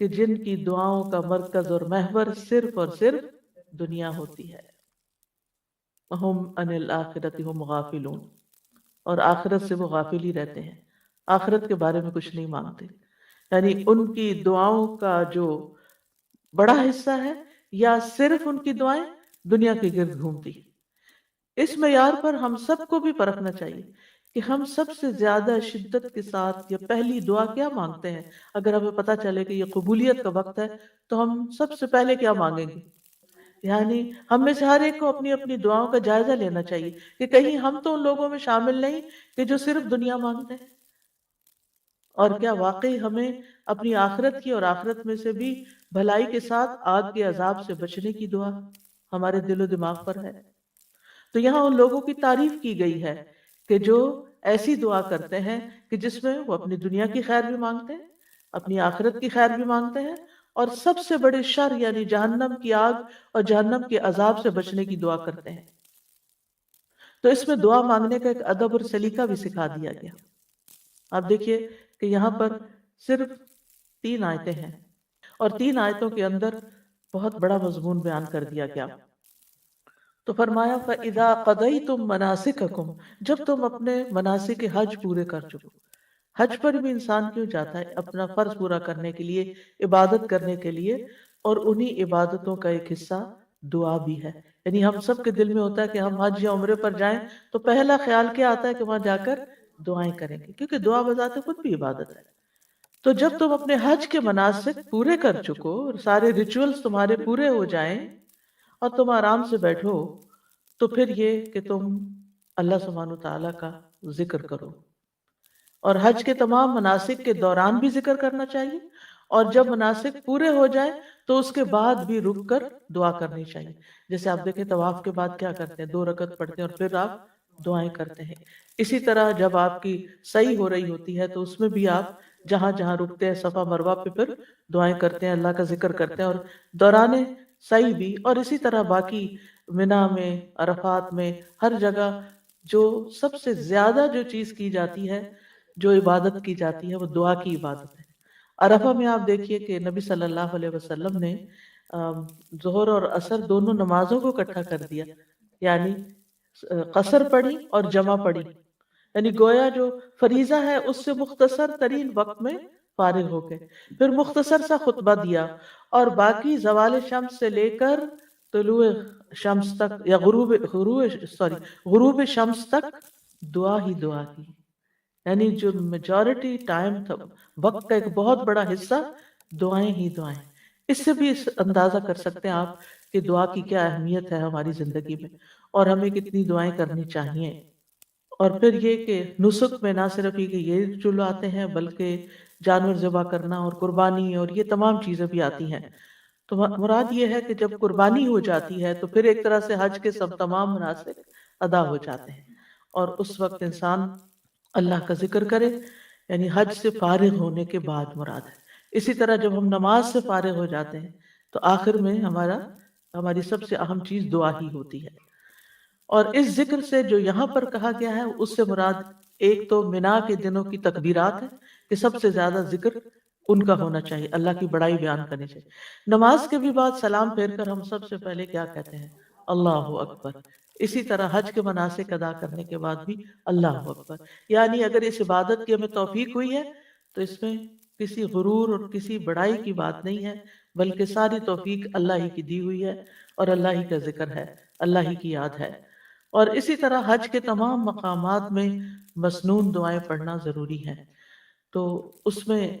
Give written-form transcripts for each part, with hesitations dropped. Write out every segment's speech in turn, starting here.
کہ جن کی دعاؤں کا مرکز اور محور صرف اور صرف دنیا ہوتی ہے. ہم ان الآخرت ہم غافلون، اور آخرت سے وہ غافل ہی رہتے ہیں، آخرت کے بارے میں کچھ نہیں مانگتے. یعنی ان کی دعاؤں کا جو بڑا حصہ ہے، یا صرف ان کی دعائیں دنیا کے گرد گھومتی. اس معیار پر ہم سب کو بھی پرکھنا چاہیے کہ ہم سب سے زیادہ شدت کے ساتھ یہ پہلی دعا کیا مانگتے ہیں. اگر ہمیں پتہ چلے کہ یہ قبولیت کا وقت ہے تو ہم سب سے پہلے کیا مانگیں گے. یعنی ہم میں سے ہر ایک کو اپنی اپنی دعاؤں کا جائزہ لینا چاہیے کہ کہیں ہم تو ان لوگوں میں شامل نہیں کہ جو صرف دنیا مانگتے ہیں. اور کیا واقعی ہمیں اپنی آخرت کی اور آخرت میں سے بھی بھلائی کے ساتھ آگ کے عذاب سے بچنے کی دعا ہمارے دل و دماغ پر ہے؟ تو یہاں ان لوگوں کی تعریف کی گئی ہے کہ جو ایسی دعا کرتے ہیں کہ جس میں وہ اپنی دنیا کی خیر بھی مانگتے ہیں، اپنی آخرت کی خیر بھی مانگتے ہیں، اور سب سے بڑے شر یعنی جہنم کی آگ اور جہنم کے عذاب سے بچنے کی دعا کرتے ہیں. تو اس میں دعا مانگنے کا ایک ادب اور سلیقہ بھی سکھا دیا گیا. آپ دیکھیے کہ یہاں پر صرف 3 آیتیں ہیں، اور 3 آیتوں کے اندر بہت بڑا مضمون بیان کر دیا گیا. تو فرمایا فَإِذَا قَضَيْتُم مَنَاسِكَكُمْ، جب تم اپنے مناسک حج پورے کر چکو. حج پر بھی انسان کیوں جاتا ہے؟ اپنا فرض پورا کرنے کے لیے، عبادت کرنے کے لیے، اور انہی عبادتوں کا ایک حصہ دعا بھی ہے. یعنی ہم سب کے دل میں ہوتا ہے کہ ہم حج یا عمرے پر جائیں تو پہلا خیال کیا آتا ہے کہ وہاں جا کر دعائیں کریں گے، کیونکہ دعا بذات خود بھی عبادت ہے. تو جب تم اپنے حج کے مناسک پورے کر چکو اور سارے ریچولز تمہارے پورے ہو جائیں اور تم آرام سے بیٹھو، تو پھر یہ کہ تم اللہ سبحانہ وتعالی کا ذکر کرو. اور حج کے تمام مناسک کے دوران بھی ذکر کرنا چاہیے، اور جب مناسک پورے ہو جائے تو اس کے بعد بھی رک کر دعا کرنی چاہیے. جیسے آپ دیکھیں طواف کے بعد کیا کرتے ہیں، 2 رکعت پڑھتے ہیں اور پھر آپ دعائیں کرتے ہیں. اسی طرح جب آپ کی سعی ہو رہی ہوتی ہے تو اس میں بھی آپ جہاں جہاں رکتے ہیں صفا مروہ پہ پھر دعائیں کرتے ہیں، اللہ کا ذکر کرتے ہیں، اور دوران سعی بھی. اور اسی طرح باقی منا میں، عرفات میں، ہر جگہ جو سب سے زیادہ جو چیز کی جاتی ہے، جو عبادت کی جاتی ہے، وہ دعا کی عبادت ہے. عرفہ میں آپ دیکھیے کہ نبی صلی اللہ علیہ وسلم نے ظہر اور عصر دونوں نمازوں کو اکٹھا کر دیا، یعنی قصر پڑھی اور جمع پڑھی. یعنی گویا جو فریضہ ہے اس سے مختصر ترین وقت میں فارغ ہو گئے، پھر مختصر سا خطبہ دیا، اور باقی زوال شمس سے لے کر طلوع شمس تک، یا غروب شمس تک دعا ہی دعا کی. یعنی جو میجورٹی ٹائم تھا، وقت کا ایک بہت بڑا حصہ دعائیں ہی دعائیں. اس سے بھی اندازہ کر سکتے ہیں آپ کہ دعا کی کیا اہمیت ہے ہماری زندگی میں، اور ہمیں کتنی دعائیں کرنی چاہیے. اور پھر یہ کہ نسک میں نہ صرف یہ جو آتے ہیں بلکہ جانور ذبح کرنا اور قربانی اور یہ تمام چیزیں بھی آتی ہیں. تو مراد یہ ہے کہ جب قربانی ہو جاتی ہے تو پھر ایک طرح سے حج کے سب تمام مناسک ادا ہو جاتے ہیں، اور اس وقت انسان اللہ کا ذکر کرے، یعنی حج سے فارغ ہونے کے بعد مراد ہے. اسی طرح جب ہم نماز سے فارغ ہو جاتے ہیں تو آخر میں ہماری سب سے اہم چیز دعا ہی ہوتی ہے. اور اس ذکر سے جو یہاں پر کہا گیا ہے اس سے مراد ایک تو منا کے دنوں کی تکبیرات ہے کہ سب سے زیادہ ذکر ان کا ہونا چاہیے، اللہ کی بڑائی بیان کرنی چاہیے. نماز کے بھی بعد سلام پھیر کر ہم سب سے پہلے کیا کہتے ہیں؟ اللہ اکبر. اسی طرح حج کے مناسک ادا کرنے کے بعد بھی اللہ اکبر. یعنی اگر اس عبادت کی ہمیں توفیق ہوئی ہے تو اس میں کسی غرور اور کسی بڑائی کی بات نہیں ہے، بلکہ ساری توفیق اللہ ہی کی دی ہوئی ہے، اور اللہ ہی کا ذکر ہے، اللہ ہی کی یاد ہے. اور اسی طرح حج کے تمام مقامات میں مسنون دعائیں پڑھنا ضروری ہے. تو اس میں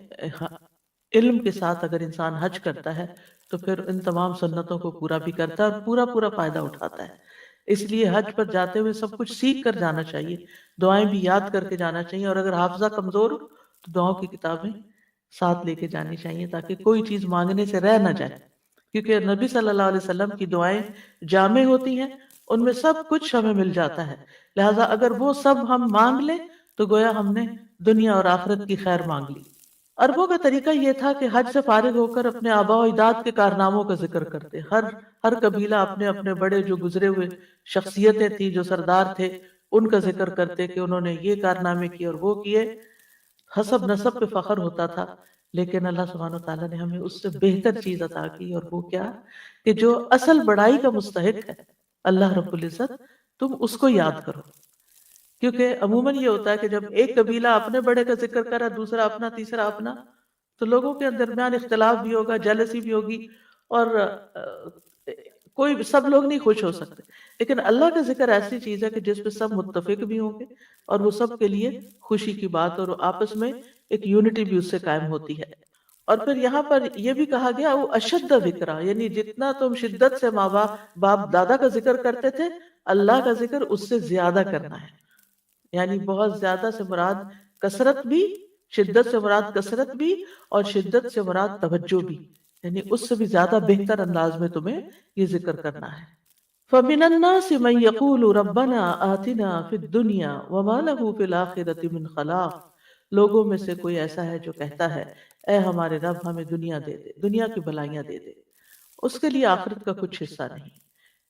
علم کے ساتھ اگر انسان حج کرتا ہے تو پھر ان تمام سنتوں کو پورا بھی کرتا ہے اور پورا پورا فائدہ اٹھاتا ہے. اس لیے حج پر جاتے ہوئے سب کچھ سیکھ کر جانا چاہیے، دعائیں بھی یاد کر کے جانا چاہیے، اور اگر حافظہ کمزور ہو تو دعاؤں کی کتابیں ساتھ لے کے جانی چاہیے تاکہ کوئی چیز مانگنے سے رہ نہ جائے. کیونکہ نبی صلی اللہ علیہ وسلم کی دعائیں جامع ہوتی ہیں، ان میں سب کچھ ہمیں مل جاتا ہے. لہٰذا اگر وہ سب ہم مانگ لیں تو گویا ہم نے دنیا اور آخرت کی خیر مانگ لی. عربوں کا طریقہ یہ تھا کہ حج سے فارغ ہو کر اپنے آباء و اجداد کے کارناموں کا ذکر کرتے. ہر قبیلہ اپنے اپنے بڑے جو گزرے ہوئے شخصیتیں تھیں، جو سردار تھے، ان کا ذکر کرتے کہ انہوں نے یہ کارنامے کیے اور وہ کیے. حسب نسب پہ فخر ہوتا تھا، لیکن اللہ سبحانہ وتعالیٰ نے ہمیں اس سے بہتر چیز عطا کی، اور وہ کیا کہ جو اصل بڑائی کا مستحق ہے اللہ رب العزت، تم اس کو یاد کرو۔ کیونکہ عموماً یہ ہوتا ہے کہ جب ایک قبیلہ اپنے بڑے کا ذکر کرا، دوسرا اپنا، تیسرا اپنا، تو لوگوں کے درمیان اختلاف بھی ہوگا، جیلسی بھی ہوگی، اور کوئی سب لوگ نہیں خوش ہو سکتے۔ لیکن اللہ کا ذکر ایسی چیز ہے کہ جس پہ سب متفق بھی ہوں گے، اور وہ سب کے لیے خوشی کی بات، اور آپس میں ایک یونٹی بھی اس سے قائم ہوتی ہے۔ اور پھر یہاں پر یہ بھی کہا گیا وہ اشد ذکرہ، یعنی جتنا تم شدت سے ماں باپ دادا کا ذکر کرتے تھے، اللہ کا ذکر اس سے زیادہ کرنا ہے۔ یعنی بہت زیادہ سے مراد کثرت بھی، شدت سے مراد کثرت بھی، اور شدت سے مراد توجہ بھی، یعنی اس سے بھی زیادہ بہتر انداز میں تمہیں یہ ذکر کرنا ہے۔ فَمِنَ النَّاسِ مَن يَقُولُ رَبَّنَا آتِنَا فِي الدُّنْيَا وَمَا لَهُ فِي الْآخِرَةِ مِنْ خَلَاقٍ، لوگوں میں سے کوئی ایسا ہے جو کہتا ہے اے ہمارے رب ہمیں دنیا دے دے، دنیا کی بھلائیاں دے دے، اس کے لیے آخرت کا کچھ حصہ نہیں۔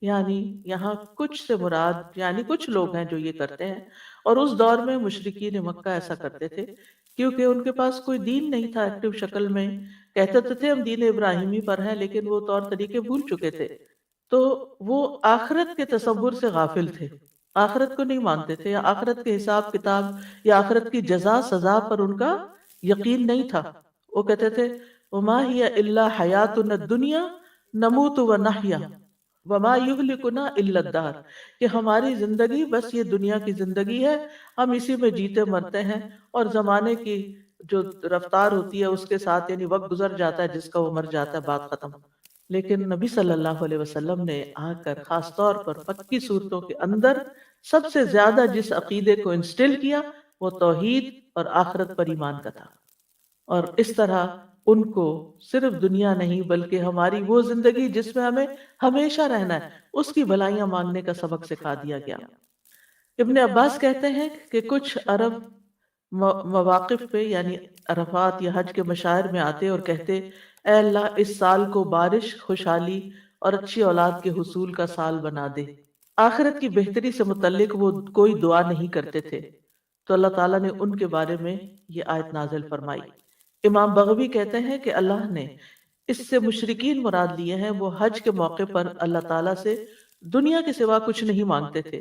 یعنی یہاں کچھ سے مراد یعنی کچھ لوگ ہیں جو یہ کرتے ہیں، اور اس دور میں مشرکین مکہ ایسا کرتے تھے، کیونکہ ان کے پاس کوئی دین نہیں تھا ایکٹیو شکل میں۔ کہتے تو تھے ہم دین ابراہیمی پر ہیں، لیکن وہ طور طریقے بھول چکے تھے، تو وہ آخرت کے تصور سے غافل تھے، آخرت کو نہیں مانتے تھے، یا آخرت کے حساب کتاب یا آخرت کی جزا سزا پر ان کا یقین نہیں تھا۔ وہ کہتے تھے وما ہی الا حیاتنا الدنیا نموت و نحیا وما یہلکنا الا الدہر، کہ ہماری زندگی بس یہ دنیا کی زندگی ہے، ہم اسی میں جیتے مرتے ہیں، اور زمانے کی جو رفتار ہوتی ہے اس کے ساتھ یعنی وقت گزر جاتا ہے، جس کا وہ مر جاتا ہے، بات ختم۔ لیکن نبی صلی اللہ علیہ وسلم نے آ کر خاص طور پر مکی صورتوں کے اندر سب سے زیادہ جس عقیدے کو انسٹل کیا وہ توحید اور آخرت پر ایمان کا تھا، اور اس طرح ان کو صرف دنیا نہیں بلکہ ہماری وہ زندگی جس میں ہمیں ہمیشہ رہنا ہے اس کی بھلائیاں مانگنے کا سبق سکھا دیا گیا۔ ابن عباس کہتے ہیں کہ کچھ عرب مواقف پہ یعنی عرفات یا حج کے مشاعر میں آتے اور کہتے اے اللہ اس سال کو بارش، خوشحالی اور اچھی اولاد کے حصول کا سال بنا دے۔ آخرت کی بہتری سے متعلق وہ کوئی دعا نہیں کرتے تھے، تو اللہ تعالیٰ نے ان کے بارے میں یہ آیت نازل فرمائی۔ امام بغوی کہتے ہیں کہ اللہ نے اس سے مشرکین مراد لیے ہیں وہ حج کے موقع پر اللہ تعالیٰ سے دنیا کے سوا کچھ نہیں مانگتے تھے۔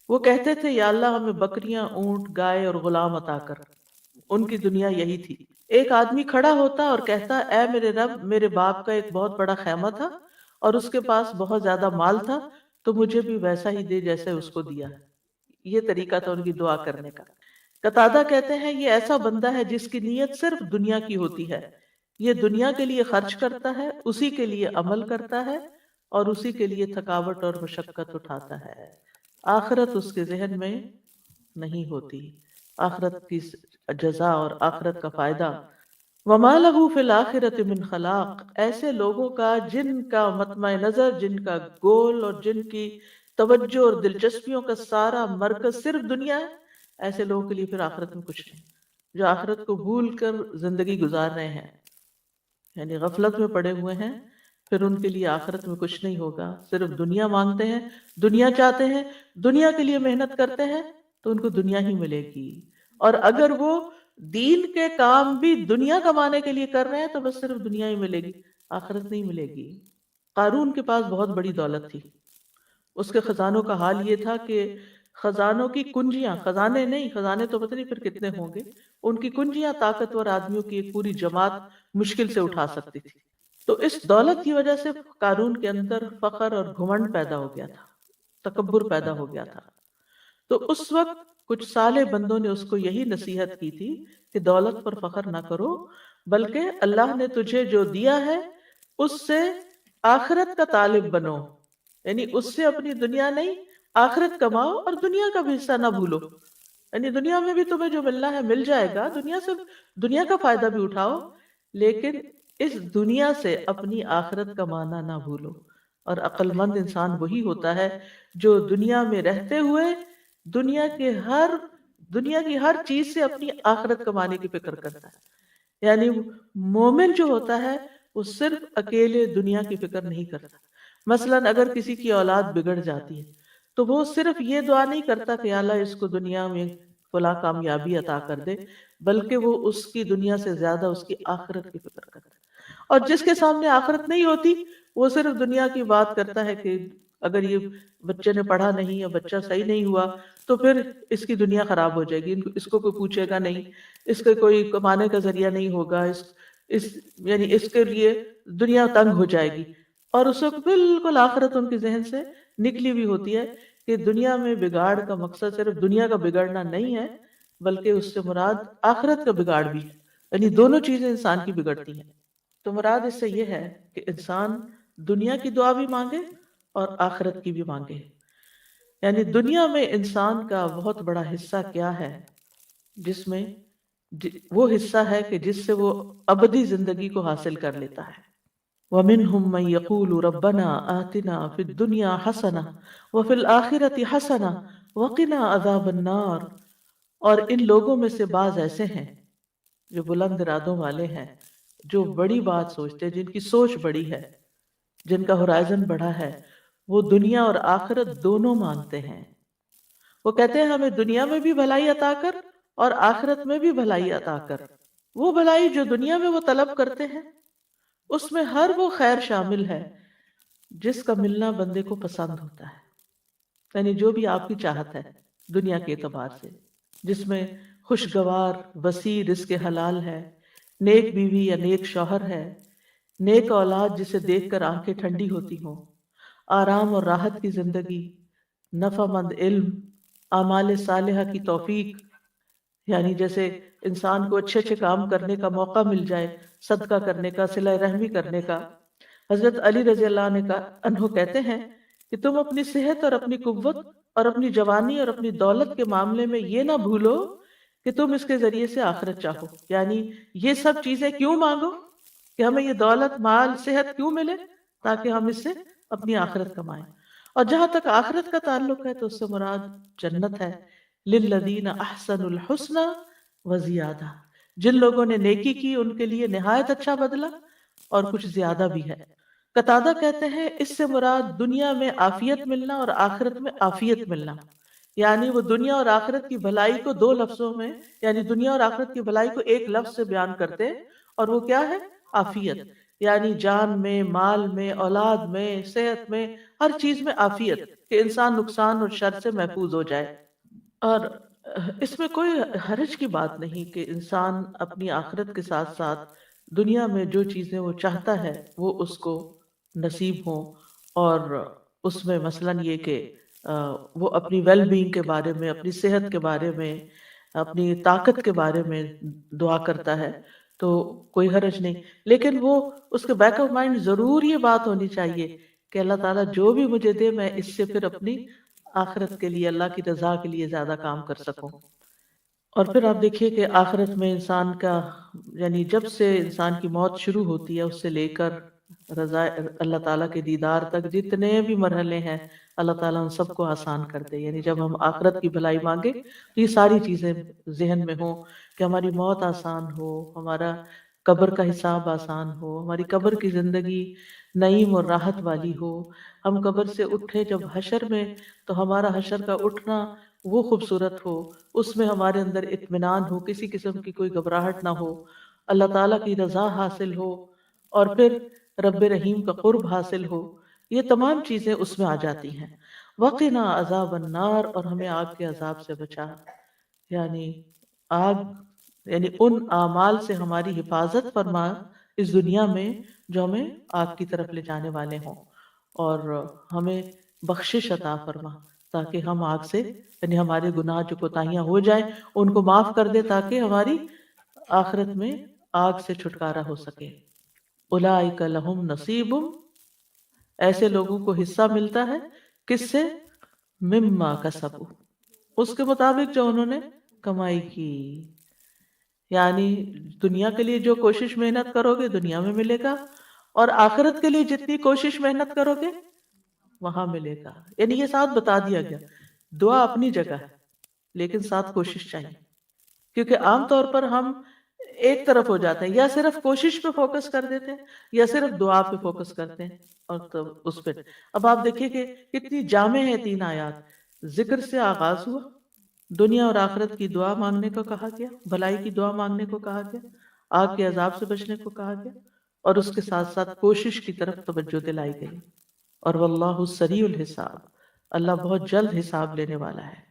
وہ کہتے تھے یا اللہ ہمیں بکریاں، اونٹ، گائے اور غلام عطا کر۔ ان کی دنیا یہی تھی۔ ایک آدمی کھڑا ہوتا اور کہتا اے میرے رب میرے باپ کا ایک بہت بڑا خیمہ تھا اور اس کے پاس بہت زیادہ مال تھا، تو مجھے بھی ویسا ہی دے جیسے اس کو دیا۔ یہ طریقہ تھا ان کی دعا کرنے کا۔ قتادہ کہتے ہیں یہ ایسا بندہ ہے جس کی نیت صرف دنیا کی ہوتی ہے، یہ دنیا کے لیے خرچ کرتا ہے، اسی کے لیے عمل کرتا ہے، اور اسی کے لیے تھکاوٹ اور مشقت اٹھاتا ہے۔ آخرت اس کے ذہن میں نہیں ہوتی، آخرت کی جزا اور آخرت کا فائدہ۔ وَمَا لَهُ فِي الْآخِرَةِ مِنْ خَلَاقٍ، ایسے لوگوں کا جن کا مطمع نظر، جن کا گول اور جن کی توجہ اور دلچسپیوں کا سارا مرکز صرف دنیا ہے، ایسے لوگوں کے لیے پھر آخرت میں کچھ نہیں، جو آخرت کو بھول کر زندگی گزار رہے ہیں، یعنی غفلت میں پڑے ہوئے ہیں، پھر ان کے لیے آخرت میں کچھ نہیں ہوگا۔ صرف دنیا مانگتے ہیں، دنیا چاہتے ہیں، دنیا کے لیے محنت کرتے ہیں، تو ان کو دنیا ہی ملے گی، اور اگر وہ دین کے کام بھی دنیا کمانے کے لیے کر رہے ہیں تو بس صرف دنیا ہی ملے گی، آخرت نہیں ملے گی۔ قارون کے پاس بہت بڑی دولت تھی، اس کے خزانوں کا حال یہ تھا کہ خزانوں کی کنجیاں، خزانے نہیں، خزانے تو پتہ نہیں پھر کتنے ہوں گے، ان کی کنجیاں طاقتور آدمیوں کی ایک پوری جماعت مشکل سے اٹھا سکتی تھی۔ تو اس دولت کی وجہ سے قارون کے اندر فخر اور گھمنڈ پیدا ہو گیا تھا، تکبر پیدا ہو گیا تھا۔ تو اس وقت کچھ صالح بندوں نے اس کو یہی نصیحت کی تھی کہ دولت پر فخر نہ کرو، بلکہ اللہ نے تجھے جو دیا ہے اس سے آخرت کا طالب بنو، یعنی اس سے اپنی دنیا نہیں آخرت کماؤ، اور دنیا کا بھی حصہ نہ بھولو، یعنی دنیا میں بھی تمہیں جو ملنا ہے مل جائے گا، دنیا سے دنیا کا فائدہ بھی اٹھاؤ، لیکن اس دنیا سے اپنی آخرت کمانا نہ بھولو۔ اور عقل مند انسان وہی ہوتا ہے جو دنیا میں رہتے ہوئے دنیا کی ہر چیز سے اپنی آخرت کمانے کی فکر کرتا ہے۔ یعنی مومن جو ہوتا ہے وہ صرف اکیلے دنیا کی فکر نہیں کرتا۔ مثلا اگر کسی کی اولاد بگڑ جاتی ہے تو وہ صرف یہ دعا نہیں کرتا کہ یا اللہ اس کو دنیا میں فلاں کامیابی عطا کر دے، بلکہ وہ اس کی دنیا سے زیادہ اس کی آخرت کی فکر کرتا ہے۔ اور جس کے سامنے آخرت نہیں ہوتی وہ صرف دنیا کی بات کرتا ہے کہ اگر یہ بچے نے پڑھا نہیں یا بچہ صحیح نہیں ہوا تو پھر اس کی دنیا خراب ہو جائے گی، اس کو کوئی پوچھے گا نہیں، اس کے کوئی کمانے کا ذریعہ نہیں ہوگا، اس یعنی اس کے لیے دنیا تنگ ہو جائے گی۔ اور اس وقت بالکل آخرت ان کے ذہن سے نکلی ہوئی ہوتی ہے کہ دنیا میں بگاڑ کا مقصد صرف دنیا کا بگڑنا نہیں ہے، بلکہ اس سے مراد آخرت کا بگاڑ بھی ہے، یعنی دونوں چیزیں انسان کی بگڑتی ہیں۔ تو مراد اس سے یہ ہے کہ انسان دنیا کی دعا بھی مانگے اور آخرت کی بھی مانگے۔ یعنی دنیا میں انسان کا بہت بڑا حصہ کیا ہے، جس میں وہ حصہ ہے کہ جس سے وہ ابدی زندگی کو حاصل کر لیتا ہے۔ وَمِنْهُمْ مَنْ يَقُولُ رَبَّنَا آتِنَا فِي الدُّنْيَا حَسَنَةً وَفِي الْآخِرَةِ حَسَنَةً وَقِنَا عَذَابَ النَّارِ، اور ان لوگوں میں سے بعض ایسے ہیں جو بلند ارادوں والے ہیں، جو بڑی بات سوچتے ہیں، جن کی سوچ بڑی ہے، جن کا ہورائزن بڑا ہے، وہ دنیا اور آخرت دونوں مانتے ہیں۔ وہ کہتے ہیں ہمیں دنیا میں بھی بھلائی عطا کر اور آخرت میں بھی بھلائی عطا کر۔ وہ بھلائی جو دنیا میں وہ طلب کرتے ہیں اس میں ہر وہ خیر شامل ہے جس کا ملنا بندے کو پسند ہوتا ہے، یعنی جو بھی آپ کی چاہت ہے دنیا کے اعتبار سے، جس میں خوشگوار وسیع رزق حلال ہے، نیک بیوی یا نیک شوہر ہے، نیک اولاد جسے دیکھ کر آنکھیں ٹھنڈی ہوتی ہوں، آرام اور راحت کی زندگی، نفع مند علم، اعمال صالحہ کی توفیق، یعنی جیسے انسان کو اچھے اچھے کام کرنے کا موقع مل جائے، صدقہ کرنے کا، صلہ رحمی کرنے کا۔ حضرت علی رضی اللہ عنہ کہتے ہیں کہ تم اپنی صحت اور اپنی قوت اور اپنی جوانی اور اپنی دولت کے معاملے میں یہ نہ بھولو کہ تم اس کے ذریعے سے آخرت چاہو، یعنی یہ سب چیزیں کیوں مانگو کہ ہمیں یہ دولت، مال، صحت کیوں ملے، تاکہ ہم اس سے اپنی آخرت کمائیں۔ اور جہاں تک آخرت کا تعلق ہے تو اس سے مراد جنت ہے، للذین احسنوا الحسنى وزیادہ، جن لوگوں نے نیکی کی ان کے لیے نہایت اچھا بدلہ اور کچھ زیادہ بھی ہے۔ قتادہ کہتے ہیں اس سے مراد دنیا میں عافیت ملنا اور آخرت میں عافیت ملنا، یعنی وہ دنیا اور آخرت کی بھلائی کو دو لفظوں میں، یعنی دنیا اور آخرت کی بھلائی کو ایک لفظ سے بیان کرتے، اور وہ کیا ہے؟ عافیت، یعنی جان میں، مال میں، اولاد میں، صحت میں، ہر چیز میں عافیت، کہ انسان نقصان اور شر سے محفوظ ہو جائے۔ اور اس میں کوئی حرج کی بات نہیں کہ انسان اپنی آخرت کے ساتھ ساتھ دنیا میں جو چیزیں وہ چاہتا ہے وہ اس کو نصیب ہوں، اور اس میں مثلاً یہ کہ وہ اپنی ویل بینگ کے بارے میں، اپنی صحت کے بارے میں، اپنی طاقت کے بارے میں دعا کرتا ہے تو کوئی حرج نہیں، لیکن وہ اس کے بیک آف مائنڈ ضرور یہ بات ہونی چاہیے کہ اللہ تعالیٰ جو بھی مجھے دے میں اس سے پھر اپنی آخرت کے لیے، اللہ کی رضا کے لیے زیادہ کام کر سکوں۔ اور پھر آپ دیکھیے کہ آخرت میں انسان کا، یعنی جب سے انسان کی موت شروع ہوتی ہے اس سے لے کر رضا اللہ تعالیٰ کے دیدار تک جتنے بھی مرحلے ہیں، اللہ تعالیٰ ان سب کو آسان کر دے۔ یعنی جب ہم آخرت کی بھلائی مانگے تو یہ ساری چیزیں ذہن میں ہوں کہ ہماری موت آسان ہو، ہمارا قبر کا حساب آسان ہو، ہماری قبر کی زندگی نعیم اور راحت والی ہو، ہم قبر سے اٹھے جب حشر میں تو ہمارا حشر کا اٹھنا وہ خوبصورت ہو، اس میں ہمارے اندر اطمینان ہو، کسی قسم کی کوئی گھبراہٹ نہ ہو، اللہ تعالیٰ کی رضا حاصل ہو، اور پھر رب رحیم کا قرب حاصل ہو، یہ تمام چیزیں اس میں آ جاتی ہیں۔ وقنا عذاب النار، اور ہمیں آگ کے عذاب سے بچا، یعنی آگ، یعنی ان اعمال سے ہماری حفاظت فرما اس دنیا میں جو ہمیں آگ کی طرف لے جانے والے ہوں، اور ہمیں بخشش عطا فرما تاکہ ہم آگ سے، یعنی ہمارے گناہ جو کوتاہیاں ہو جائیں ان کو معاف کر دے تاکہ ہماری آخرت میں آگ سے چھٹکارا ہو سکے۔ اولئک لہم نصیب، ایسے لوگوں کو حصہ ملتا ہے کس سے؟ مما کسبوا، اس کے مطابق جو انہوں نے کمائی کی، یعنی دنیا کے لیے جو کوشش محنت کرو گے دنیا میں ملے گا، اور آخرت کے لیے جتنی کوشش محنت کرو گے وہاں ملے گا۔ یعنی یہ ساتھ بتا دیا گیا، دعا اپنی جگہ ہے لیکن ساتھ کوشش چاہیے، کیونکہ عام طور پر ہم ایک طرف ہو جاتے ہیں، یا صرف کوشش پہ فوکس کر دیتے ہیں یا صرف دعا پہ فوکس کرتے ہیں، اور تو اس پہ اب آپ دیکھیے کہ کتنی جامع ہے تین آیات، ذکر سے آغاز ہوا، دنیا اور آخرت کی دعا مانگنے کو کہا گیا، بھلائی کی دعا مانگنے کو کہا گیا، آگ کے عذاب سے بچنے کو کہا گیا، اور اس کے ساتھ ساتھ کوشش کی طرف توجہ دلائی گئی۔ اور واللہ سریع الحساب، اللہ بہت جلد حساب لینے والا ہے۔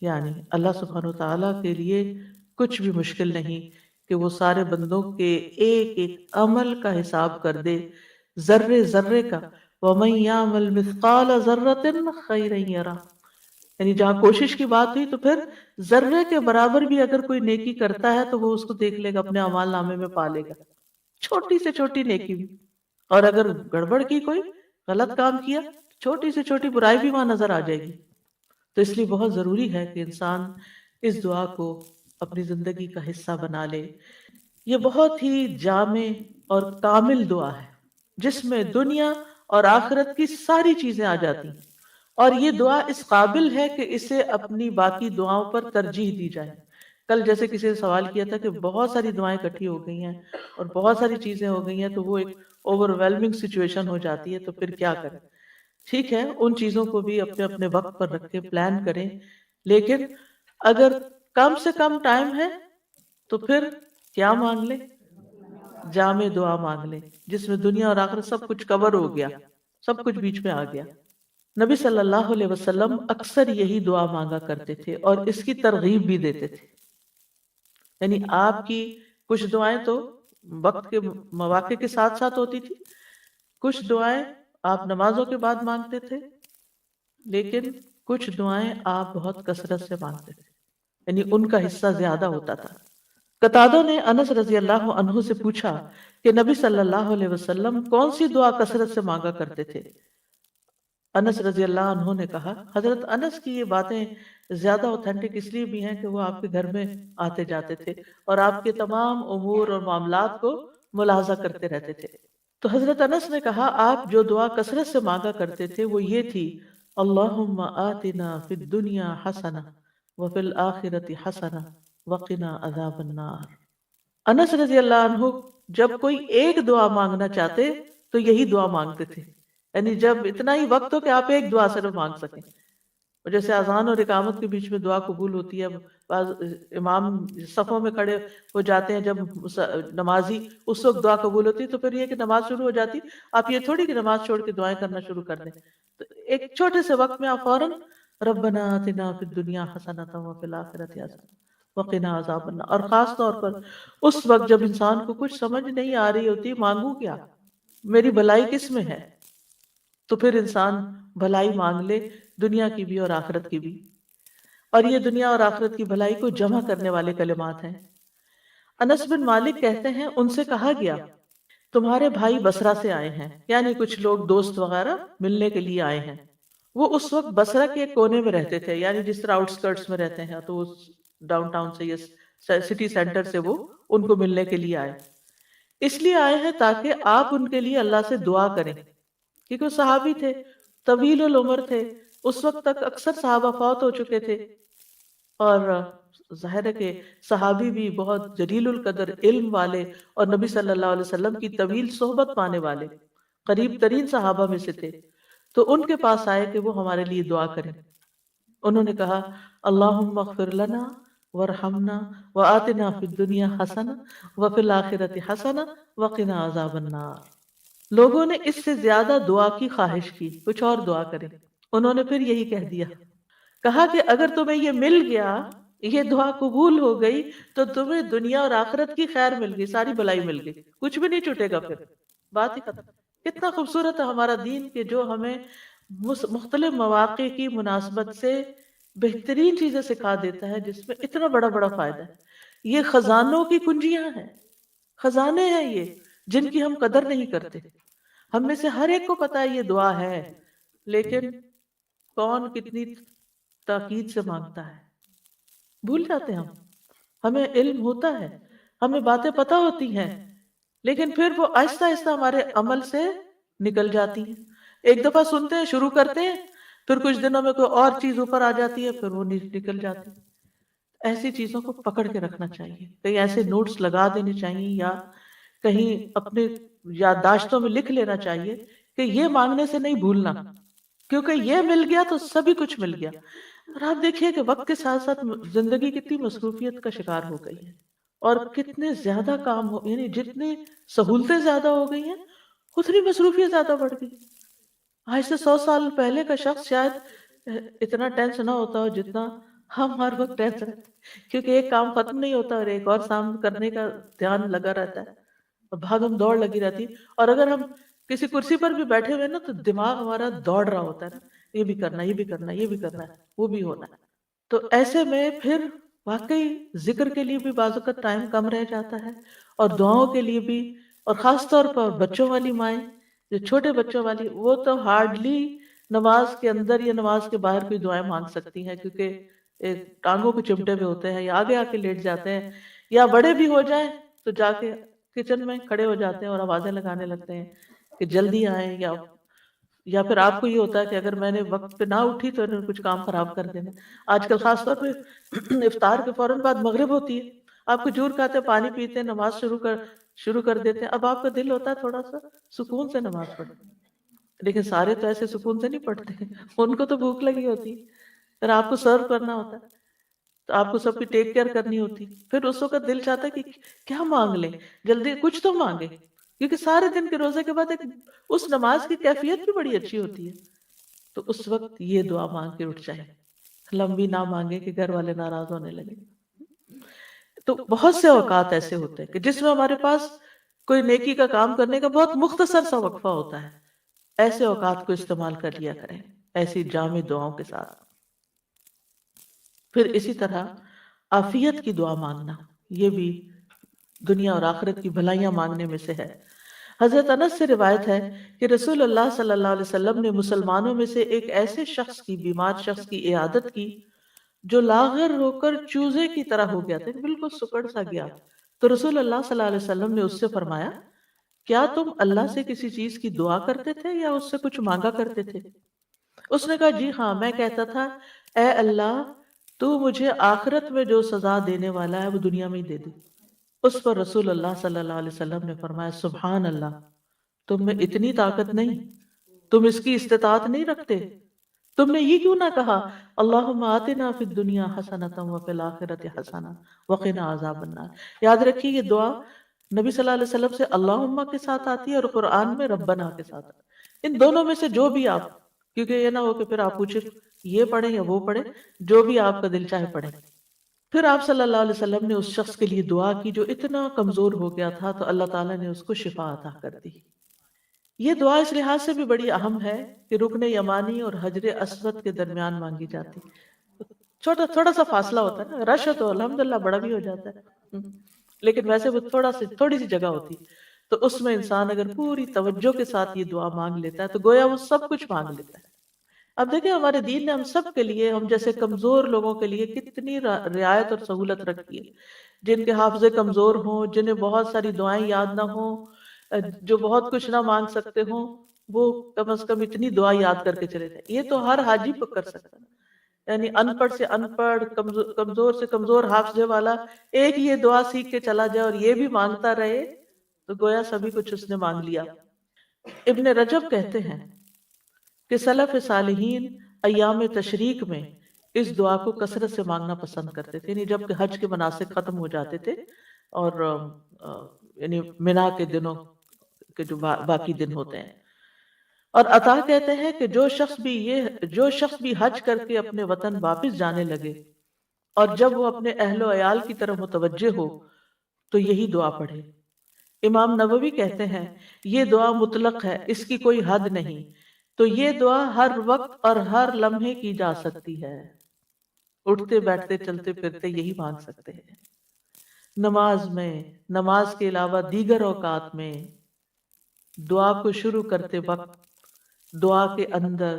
یعنی اللہ سبحانہ وتعالیٰ کے لیے کچھ بھی مشکل نہیں کہ وہ سارے بندوں کے ایک ایک عمل کا حساب کر دے، ذرے ذرے کا۔ وَمَن يَعْمَلْ مِثْقَالَ ذَرَّةٍ خَيْرًا يَرَهُ، یعنی جہاں کوشش کی بات ہوئی تو پھر ذرے کے برابر بھی اگر کوئی نیکی کرتا ہے تو وہ اس کو دیکھ لے گا، اپنے اعمال نامے میں پا لے گا، چھوٹی سے چھوٹی نیکی بھی۔ اور اگر گڑبڑ کی، کوئی غلط کام کیا، چھوٹی سے چھوٹی برائی بھی وہاں نظر آ جائے گی۔ تو اس لیے بہت ضروری ہے کہ انسان اس دعا کو اپنی زندگی کا حصہ بنا لے۔ یہ بہت ہی جامع اور کامل دعا ہے جس میں دنیا اور آخرت کی ساری چیزیں آ جاتی ہیں، اور یہ دعا اس قابل ہے کہ اسے اپنی باقی دعاؤں پر ترجیح دی جائے۔ کل جیسے کسی نے سوال کیا تھا کہ بہت ساری دعائیں اکٹھی ہو گئی ہیں اور بہت ساری چیزیں ہو گئی ہیں تو وہ ایک اوور ویلمنگ سچویشن ہو جاتی ہے، تو پھر کیا کریں؟ ٹھیک ہے، ان چیزوں کو بھی اپنے اپنے وقت پر رکھ کے پلان کریں، لیکن اگر کم سے کم ٹائم ہے تو پھر کیا مانگ لیں؟ جامع دعا مانگ لیں جس میں دنیا اور آخرت سب کچھ کور ہو گیا، سب کچھ بیچ میں آ گیا۔ نبی صلی اللہ علیہ وسلم اکثر یہی دعا مانگا کرتے تھے اور اس کی ترغیب بھی دیتے تھے۔ یعنی آپ کی کچھ دعائیں تو وقت کے مواقع کے ساتھ ساتھ ہوتی تھی، کچھ دعائیں آپ نمازوں کے بعد مانگتے تھے، لیکن کچھ دعائیں آپ بہت کثرت سے مانگتے تھے، یعنی ان کا حصہ زیادہ ہوتا تھا۔ قتادہ نے انس رضی اللہ عنہ سے پوچھا کہ نبی صلی اللہ علیہ وسلم کون سی دعا کثرت سے مانگا کرتے تھے؟ انس رضی اللہ عنہ نے کہا، حضرت انس کی یہ باتیں زیادہ اوتھینٹک اس لیے بھی ہیں کہ وہ آپ کے گھر میں آتے جاتے تھے اور آپ کے تمام امور اور معاملات کو ملاحظہ کرتے رہتے تھے۔ تو حضرت انس نے کہا، آپ جو دعا کثرت سے مانگا کرتے تھے وہ یہ تھی، اللہم آتنا فی الدنیا حسنہ وفی الآخرۃ حسنہ وقنا عذاب النار۔ انس رضی اللہ عنہ جب کوئی ایک دعا مانگنا چاہتے تو یہی دعا مانگتے تھے، یعنی جب اتنا ہی وقت ہو کہ آپ ایک دعا صرف مانگ سکیں۔ اور جیسے اذان اور اقامت کے بیچ میں دعا قبول ہوتی ہے، بعض امام صفوں میں کھڑے ہو جاتے ہیں جب نمازی، اس وقت دعا قبول ہوتی ہے، تو پھر یہ کہ نماز شروع ہو جاتی، آپ یہ تھوڑی کہ نماز چھوڑ کے دعائیں کرنا شروع کر دیں، تو ایک چھوٹے سے وقت میں آپ فوراً ربنا آتنا فی الدنیا حسنۃ وفی الآخرۃ حسنۃ وقنا عذاب النار۔ اور خاص طور پر اس وقت جب انسان کو کچھ سمجھ نہیں آ رہی ہوتی، مانگوں کیا، میری بھلائی کس میں ہے، تو پھر انسان بھلائی مانگ لے، دنیا کی بھی اور آخرت کی بھی۔ اور یہ دنیا اور آخرت کی بھلائی کو جمع کرنے والے کلمات ہیں۔ انس بن مالک کہتے ہیں، ان سے کہا گیا تمہارے بھائی بصرہ سے آئے ہیں، یعنی کچھ لوگ دوست وغیرہ ملنے کے لیے آئے ہیں۔ وہ اس وقت بصرہ کے ایک کونے میں رہتے تھے، یعنی جس طرح آؤٹ اسکرٹس میں رہتے ہیں، تو ڈاؤن ٹاؤن سے یا سٹی سینٹر سے وہ ان کو ملنے کے لیے آئے۔ اس لیے آئے ہیں تاکہ آپ ان کے لیے اللہ سے دعا کریں، کیونکہ وہ صحابی تھے، طویل العمر تھے، اس وقت تک اکثر صحابہ فوت ہو چکے تھے، اور ظاہر ہے کہ صحابی بھی بہت جلیل القدر علم والے اور نبی صلی اللہ علیہ وسلم کی طویل صحبت پانے والے قریب ترین صحابہ میں سے تھے، تو ان کے پاس آئے کہ وہ ہمارے لیے دعا کریں۔ انہوں نے کہا، اللہم اغفر لنا وارحمنا وآتنا فی الدنیا حسنہ وفی الآخرۃ حسنہ وقنا عذاب النار۔ لوگوں نے اس سے زیادہ دعا کی خواہش کی، کچھ اور دعا کریں، انہوں نے پھر یہی کہہ دیا، کہا کہ اگر تمہیں یہ مل گیا، یہ دعا قبول ہو گئی، تو تمہیں دنیا اور آخرت کی خیر مل گئی، ساری بلائی مل گئی، کچھ بھی نہیں چھوٹے گا، پھر بات ہی ختم۔ کتنا خوبصورت ہے ہمارا دین کہ جو ہمیں مختلف مواقع کی مناسبت سے بہترین چیزیں سکھا دیتا ہے، جس میں اتنا بڑا بڑا فائدہ ہے۔ یہ خزانوں کی کنجیاں ہیں، خزانے ہیں یہ، جن کی ہم قدر نہیں کرتے۔ ہم میں سے ہر ایک کو پتا ہے یہ دعا ہے، لیکن کون کتنی تاکید سے مانگتا ہے، بھول جاتے ہیں ہم۔ ہمیں علم ہوتا ہے، ہمیں باتیں پتہ ہوتی ہیں، لیکن پھر وہ آہستہ آہستہ ہمارے عمل سے نکل جاتی ہیں۔ ایک دفعہ سنتے ہیں، شروع کرتے ہیں، پھر کچھ دنوں میں کوئی اور چیز اوپر آ جاتی ہے، پھر وہ نکل جاتی ہے۔ ایسی چیزوں کو پکڑ کے رکھنا چاہیے، کہیں ایسے نوٹس لگا دینے چاہیے یا کہیں اپنے یادداشتوں میں لکھ لینا چاہیے کہ یہ مانگنے سے نہیں بھولنا، کیونکہ یہ مل گیا تو سبھی کچھ مل گیا۔ اور آپ دیکھیے کہ وقت کے ساتھ ساتھ زندگی کتنی مصروفیت کا شکار ہو گئی ہے، اور کتنے زیادہ کام ہو، یعنی جتنی سہولتیں زیادہ ہو گئی ہیں اتنی مصروفیت زیادہ بڑھ گئی۔ آج سے 100 سال پہلے کا شخص شاید اتنا ٹینس نہ ہوتا ہو جتنا ہم ہر وقت ٹینس رہتے ہیں، کیونکہ ایک کام ختم نہیں ہوتا اور ایک اور کام کرنے کا دھیان لگا رہتا ہے، اور بھاگم دوڑ لگی رہتی ہے۔ اور اگر ہم کسی کرسی پر بھی بیٹھے ہوئے نا تو دماغ ہمارا دوڑ رہا ہوتا ہے نا، یہ بھی کرنا، یہ بھی کرنا، یہ بھی کرنا ہے، وہ بھی ہونا ہے۔ تو ایسے میں پھر واقعی ذکر کے لیے بھی بعض اوقات ٹائم کم رہ جاتا ہے، اور دعاؤں کے لیے بھی، اور خاص طور پر بچوں والی مائیں، جو چھوٹے بچوں والی، وہ تو ہارڈلی نماز کے اندر یا نماز کے باہر کوئی دعائیں مانگ سکتی ہیں، کیونکہ ٹانگوں کو چمٹے ہوئے ہوتے ہیں یا آگے آ کے لیٹ جاتے ہیں، یا بڑے بھی ہو جائیں تو جا کے کچن میں کھڑے ہو جاتے ہیں اور آوازیں لگانے لگتے ہیں کہ جلدی آئیں، یا پھر آپ کو یہ ہوتا ہے کہ اگر میں نے وقت پہ نہ اٹھی تو انہوں نے کچھ کام خراب کر دینا۔ آج کل خاص طور پہ افطار کے فوراً بعد مغرب ہوتی ہے، آپ کو کھجور کھاتے، پانی پیتے، نماز شروع کر دیتے ہیں، اب آپ کا دل ہوتا ہے تھوڑا سا سکون سے نماز پڑھیں، لیکن سارے تو ایسے سکون سے نہیں پڑھتے ہیں، ان کو تو بھوک لگی ہوتی ہے، پھر آپ کو سرو کرنا ہوتا ہے، تو آپ کو سب کی ٹیک کیئر کرنی ہوتی، پھر اس وقت دل چاہتا ہے کہ کیا مانگ لیں، جلدی کچھ تو مانگے، کیونکہ سارے دن کے روزے کے بعد اس نماز کی کیفیت بھی بڑی اچھی ہوتی ہے۔ تو اس وقت یہ دعا مانگ کے اٹھ جائیں، لمبی نہ مانگے کہ گھر والے ناراض ہونے لگے۔ تو بہت سے اوقات ایسے ہوتے ہیں کہ جس میں ہمارے پاس کوئی نیکی کا کام کرنے کا بہت مختصر سا وقفہ ہوتا ہے، ایسے اوقات کو استعمال کر لیا کریں ایسی جامع دعاؤں کے ساتھ۔ پھر اسی طرح عافیت کی دعا مانگنا، یہ بھی دنیا اور آخرت کی بھلائیاں مانگنے میں سے ہے۔ حضرت انس سے روایت ہے کہ رسول اللہ صلی اللہ علیہ وسلم نے مسلمانوں میں سے ایک ایسے شخص کی، بیمار شخص کی عیادت کی جو لاغر ہو کر چوزے کی طرح ہو گیا تھا، بالکل سکڑ سا گیا۔ تو رسول اللہ صلی اللہ علیہ وسلم نے اس سے فرمایا، کیا تم اللہ سے کسی چیز کی دعا کرتے تھے یا اس سے کچھ مانگا کرتے تھے؟ اس نے کہا، جی ہاں، میں کہتا تھا، اے اللہ، تو مجھے آخرت میں جو سزا دینے والا ہے وہ دنیا میں ہی دے دے۔ اس پر رسول اللہ صلی اللہ علیہ وسلم نے فرمایا، سبحان اللہ، تم میں اتنی طاقت نہیں، تم اس کی استطاعت نہیں رکھتے، تم نے یہ کیوں نہ کہا، اللہم آتنا فی الدنیا حسنۃ وفی الآخرۃ حسنہ وقنا عذاب النار۔ یاد رکھیے یہ دعا نبی صلی اللہ علیہ وسلم سے اللہم کے ساتھ آتی ہے اور قرآن میں ربنا کے ساتھ آتی ہے۔ ان دونوں میں سے جو بھی آپ، کیونکہ یہ نہ ہو کہ پھر آپ پوچھیں یہ پڑھیں یا وہ پڑھیں، جو بھی آپ کا دل چاہے پڑھیں۔ پھر آپ صلی اللہ علیہ وسلم نے اس شخص کے لیے دعا کی جو اتنا کمزور ہو گیا تھا، تو اللہ تعالیٰ نے اس کو شفا عطا کر دی۔ یہ دعا اس لحاظ سے بھی بڑی اہم ہے کہ رکن یمانی اور حجر اسود کے درمیان مانگی جاتی، چھوٹا تھوڑا سا فاصلہ ہوتا ہے نا، رش ہو تو الحمدللہ بڑا بھی ہو جاتا ہے، لیکن ویسے وہ تھوڑی سی جگہ ہوتی، تو اس میں انسان اگر پوری توجہ کے ساتھ یہ دعا مانگ لیتا ہے تو گویا وہ سب کچھ مانگ لیتا ہے۔ اب دیکھیں ہمارے دین نے ہم سب کے لیے، ہم جیسے کمزور لوگوں کے لیے کتنی رعایت اور سہولت رکھی ہے، جن کے حافظے کمزور ہوں، جنہیں بہت ساری دعائیں یاد نہ ہوں، جو بہت کچھ نہ مانگ سکتے ہوں، وہ کم از کم اتنی دعا یاد کر کے چلے جائیں۔ یہ تو ہر حاجی پر کر سکتا ہے، یعنی ان پڑھ سے ان پڑھ، کمزور سے کمزور حافظے والا ایک یہ دعا سیکھ کے چلا جائے اور یہ بھی مانگتا رہے تو گویا سبھی کچھ اس نے مانگ لیا۔ ابن رجب کہتے ہیں کہ سلف صالحین ایام تشریق میں اس دعا کو کثرت سے مانگنا پسند کرتے تھے، یعنی جب کہ حج کے مناسک ختم ہو جاتے تھے اور یعنی منا کے دنوں کے جو باقی دن ہوتے ہیں۔ اور عطا کہتے ہیں کہ جو شخص بھی حج کر کے اپنے وطن واپس جانے لگے اور جب وہ اپنے اہل و عیال کی طرف متوجہ ہو تو یہی دعا پڑھے۔ امام نووی کہتے ہیں یہ دعا مطلق ہے، اس کی کوئی حد نہیں، تو یہ دعا ہر وقت اور ہر لمحے کی جا سکتی ہے، اٹھتے بیٹھتے چلتے پھرتے یہی مانگ سکتے ہیں۔ نماز میں، نماز کے علاوہ دیگر اوقات میں، دعا کو شروع کرتے وقت، دعا کے اندر،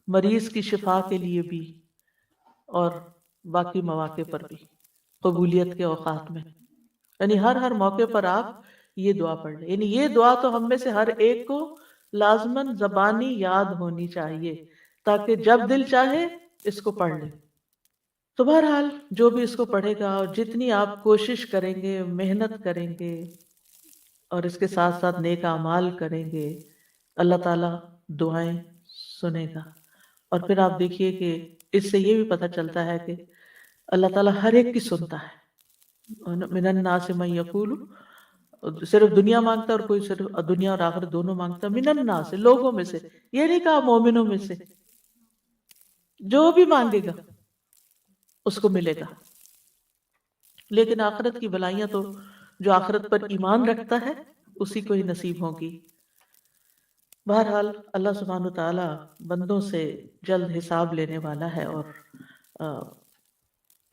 مریض کی شفا کے لیے بھی، اور باقی مواقع پر بھی، قبولیت کے اوقات میں، یعنی ہر موقع پر آپ یہ دعا پڑھ لیں۔ یعنی یہ دعا تو ہم میں سے ہر ایک کو لازماً زبانی یاد ہونی چاہیے تاکہ جب دل چاہے اس کو پڑھ لیں۔ تو بہرحال جو بھی اس کو پڑھے گا اور جتنی آپ کوشش کریں گے، محنت کریں گے اور اس کے ساتھ ساتھ نیک اعمال کریں گے، اللہ تعالیٰ دعائیں سنے گا۔ اور پھر آپ دیکھیے کہ اس سے یہ بھی پتہ چلتا ہے کہ اللہ تعالیٰ ہر ایک کی سنتا ہے. من الناس من یقول، صرف دنیا مانگتا ہے اور کوئی صرف دنیا اور آخرت دونوں مانگتا ہے. من الناس، لوگوں میں سے، یہ نہیں کہا مومنوں میں سے. جو بھی مانگے گا اس کو ملے گا. لیکن آخرت کی بلائیاں تو جو آخرت پر ایمان رکھتا ہے اسی کو ہی نصیب ہوگی. بہرحال اللہ سبحانہ وتعالی بندوں سے جلد حساب لینے والا ہے، اور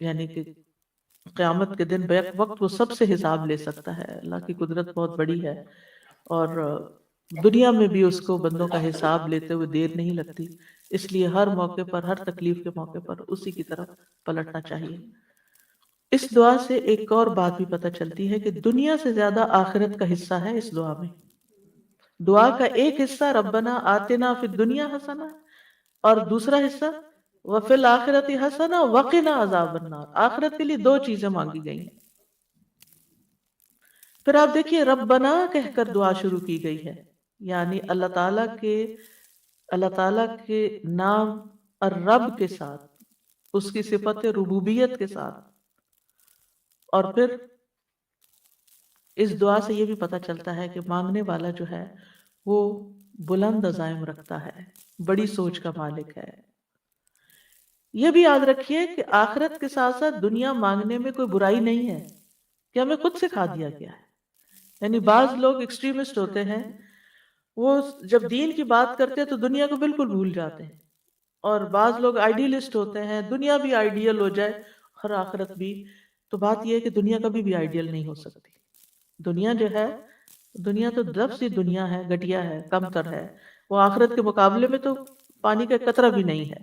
یعنی کہ قیامت کے دن بیک وقت وہ سب سے حساب لے سکتا ہے. اللہ کی قدرت بہت بڑی ہے، اور دنیا میں بھی اس کو بندوں کا حساب لیتے ہوئے دیر نہیں لگتی. اس لیے ہر موقع پر، ہر تکلیف کے موقع پر اسی کی طرف پلٹنا چاہیے. اس دعا سے ایک اور بات بھی پتہ چلتی ہے کہ دنیا سے زیادہ آخرت کا حصہ ہے اس دعا میں. دعا کا ایک حصہ ربنا آتنا فی الدنیا حسنہ، اور دوسرا حصہ وفی الآخرۃ حسنہ وقنا عذاب النار. آخرت کے لیے دو چیزیں مانگی گئی ہیں. پھر آپ دیکھیے ربنا کہہ کر دعا شروع کی گئی ہے، یعنی اللہ تعالیٰ کے نام الرب کے ساتھ، اس کی صفت ربوبیت کے ساتھ. اور پھر اس دعا سے یہ بھی پتہ چلتا ہے کہ مانگنے والا جو ہے وہ بلند عزائم رکھتا ہے، بڑی سوچ کا مالک ہے. یہ بھی یاد رکھیے کہ آخرت کے ساتھ ساتھ دنیا مانگنے میں کوئی برائی نہیں ہے، کہ ہمیں خود سکھا دیا گیا ہے. یعنی بعض لوگ ایکسٹریمسٹ ہوتے ہیں، وہ جب دین کی بات کرتے ہیں تو دنیا کو بالکل بھول جاتے ہیں. اور بعض لوگ آئیڈیلسٹ ہوتے ہیں، دنیا بھی آئیڈیل ہو جائے اور آخرت بھی. تو بات یہ ہے کہ دنیا کبھی بھی آئیڈیل نہیں ہو سکتی. دنیا جو ہے، دنیا تو دب سی دنیا ہے، گھٹیا ہے، کم تر ہے. وہ آخرت کے مقابلے میں تو پانی کا قطرہ بھی نہیں ہے.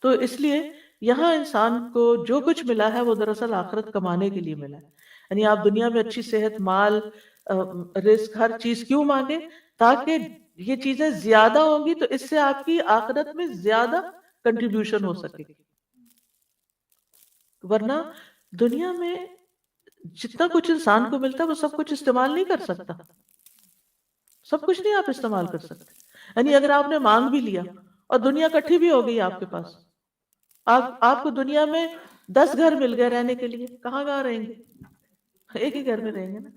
تو اس لیے یہاں انسان کو جو کچھ ملا ہے وہ دراصل آخرت کمانے کے لیے ملا ہے. یعنی آپ دنیا میں اچھی صحت، مال، رزق، ہر چیز کیوں مانگے؟ تاکہ یہ چیزیں زیادہ ہوں گی تو اس سے آپ کی آخرت میں زیادہ کنٹریبیوشن ہو سکے گی. ورنہ دنیا میں جتنا کچھ انسان کو ملتا ہے وہ سب کچھ استعمال نہیں کر سکتا. سب کچھ نہیں آپ استعمال کر سکتے. یعنی اگر آپ نے مانگ بھی لیا اور دنیا کٹھی بھی ہو گئی آپ کے پاس، آپ کو دنیا میں 10 گھر مل گئے رہنے کے لیے، کہاں رہیں گے؟ ایک ہی گھر میں رہیں گے نا.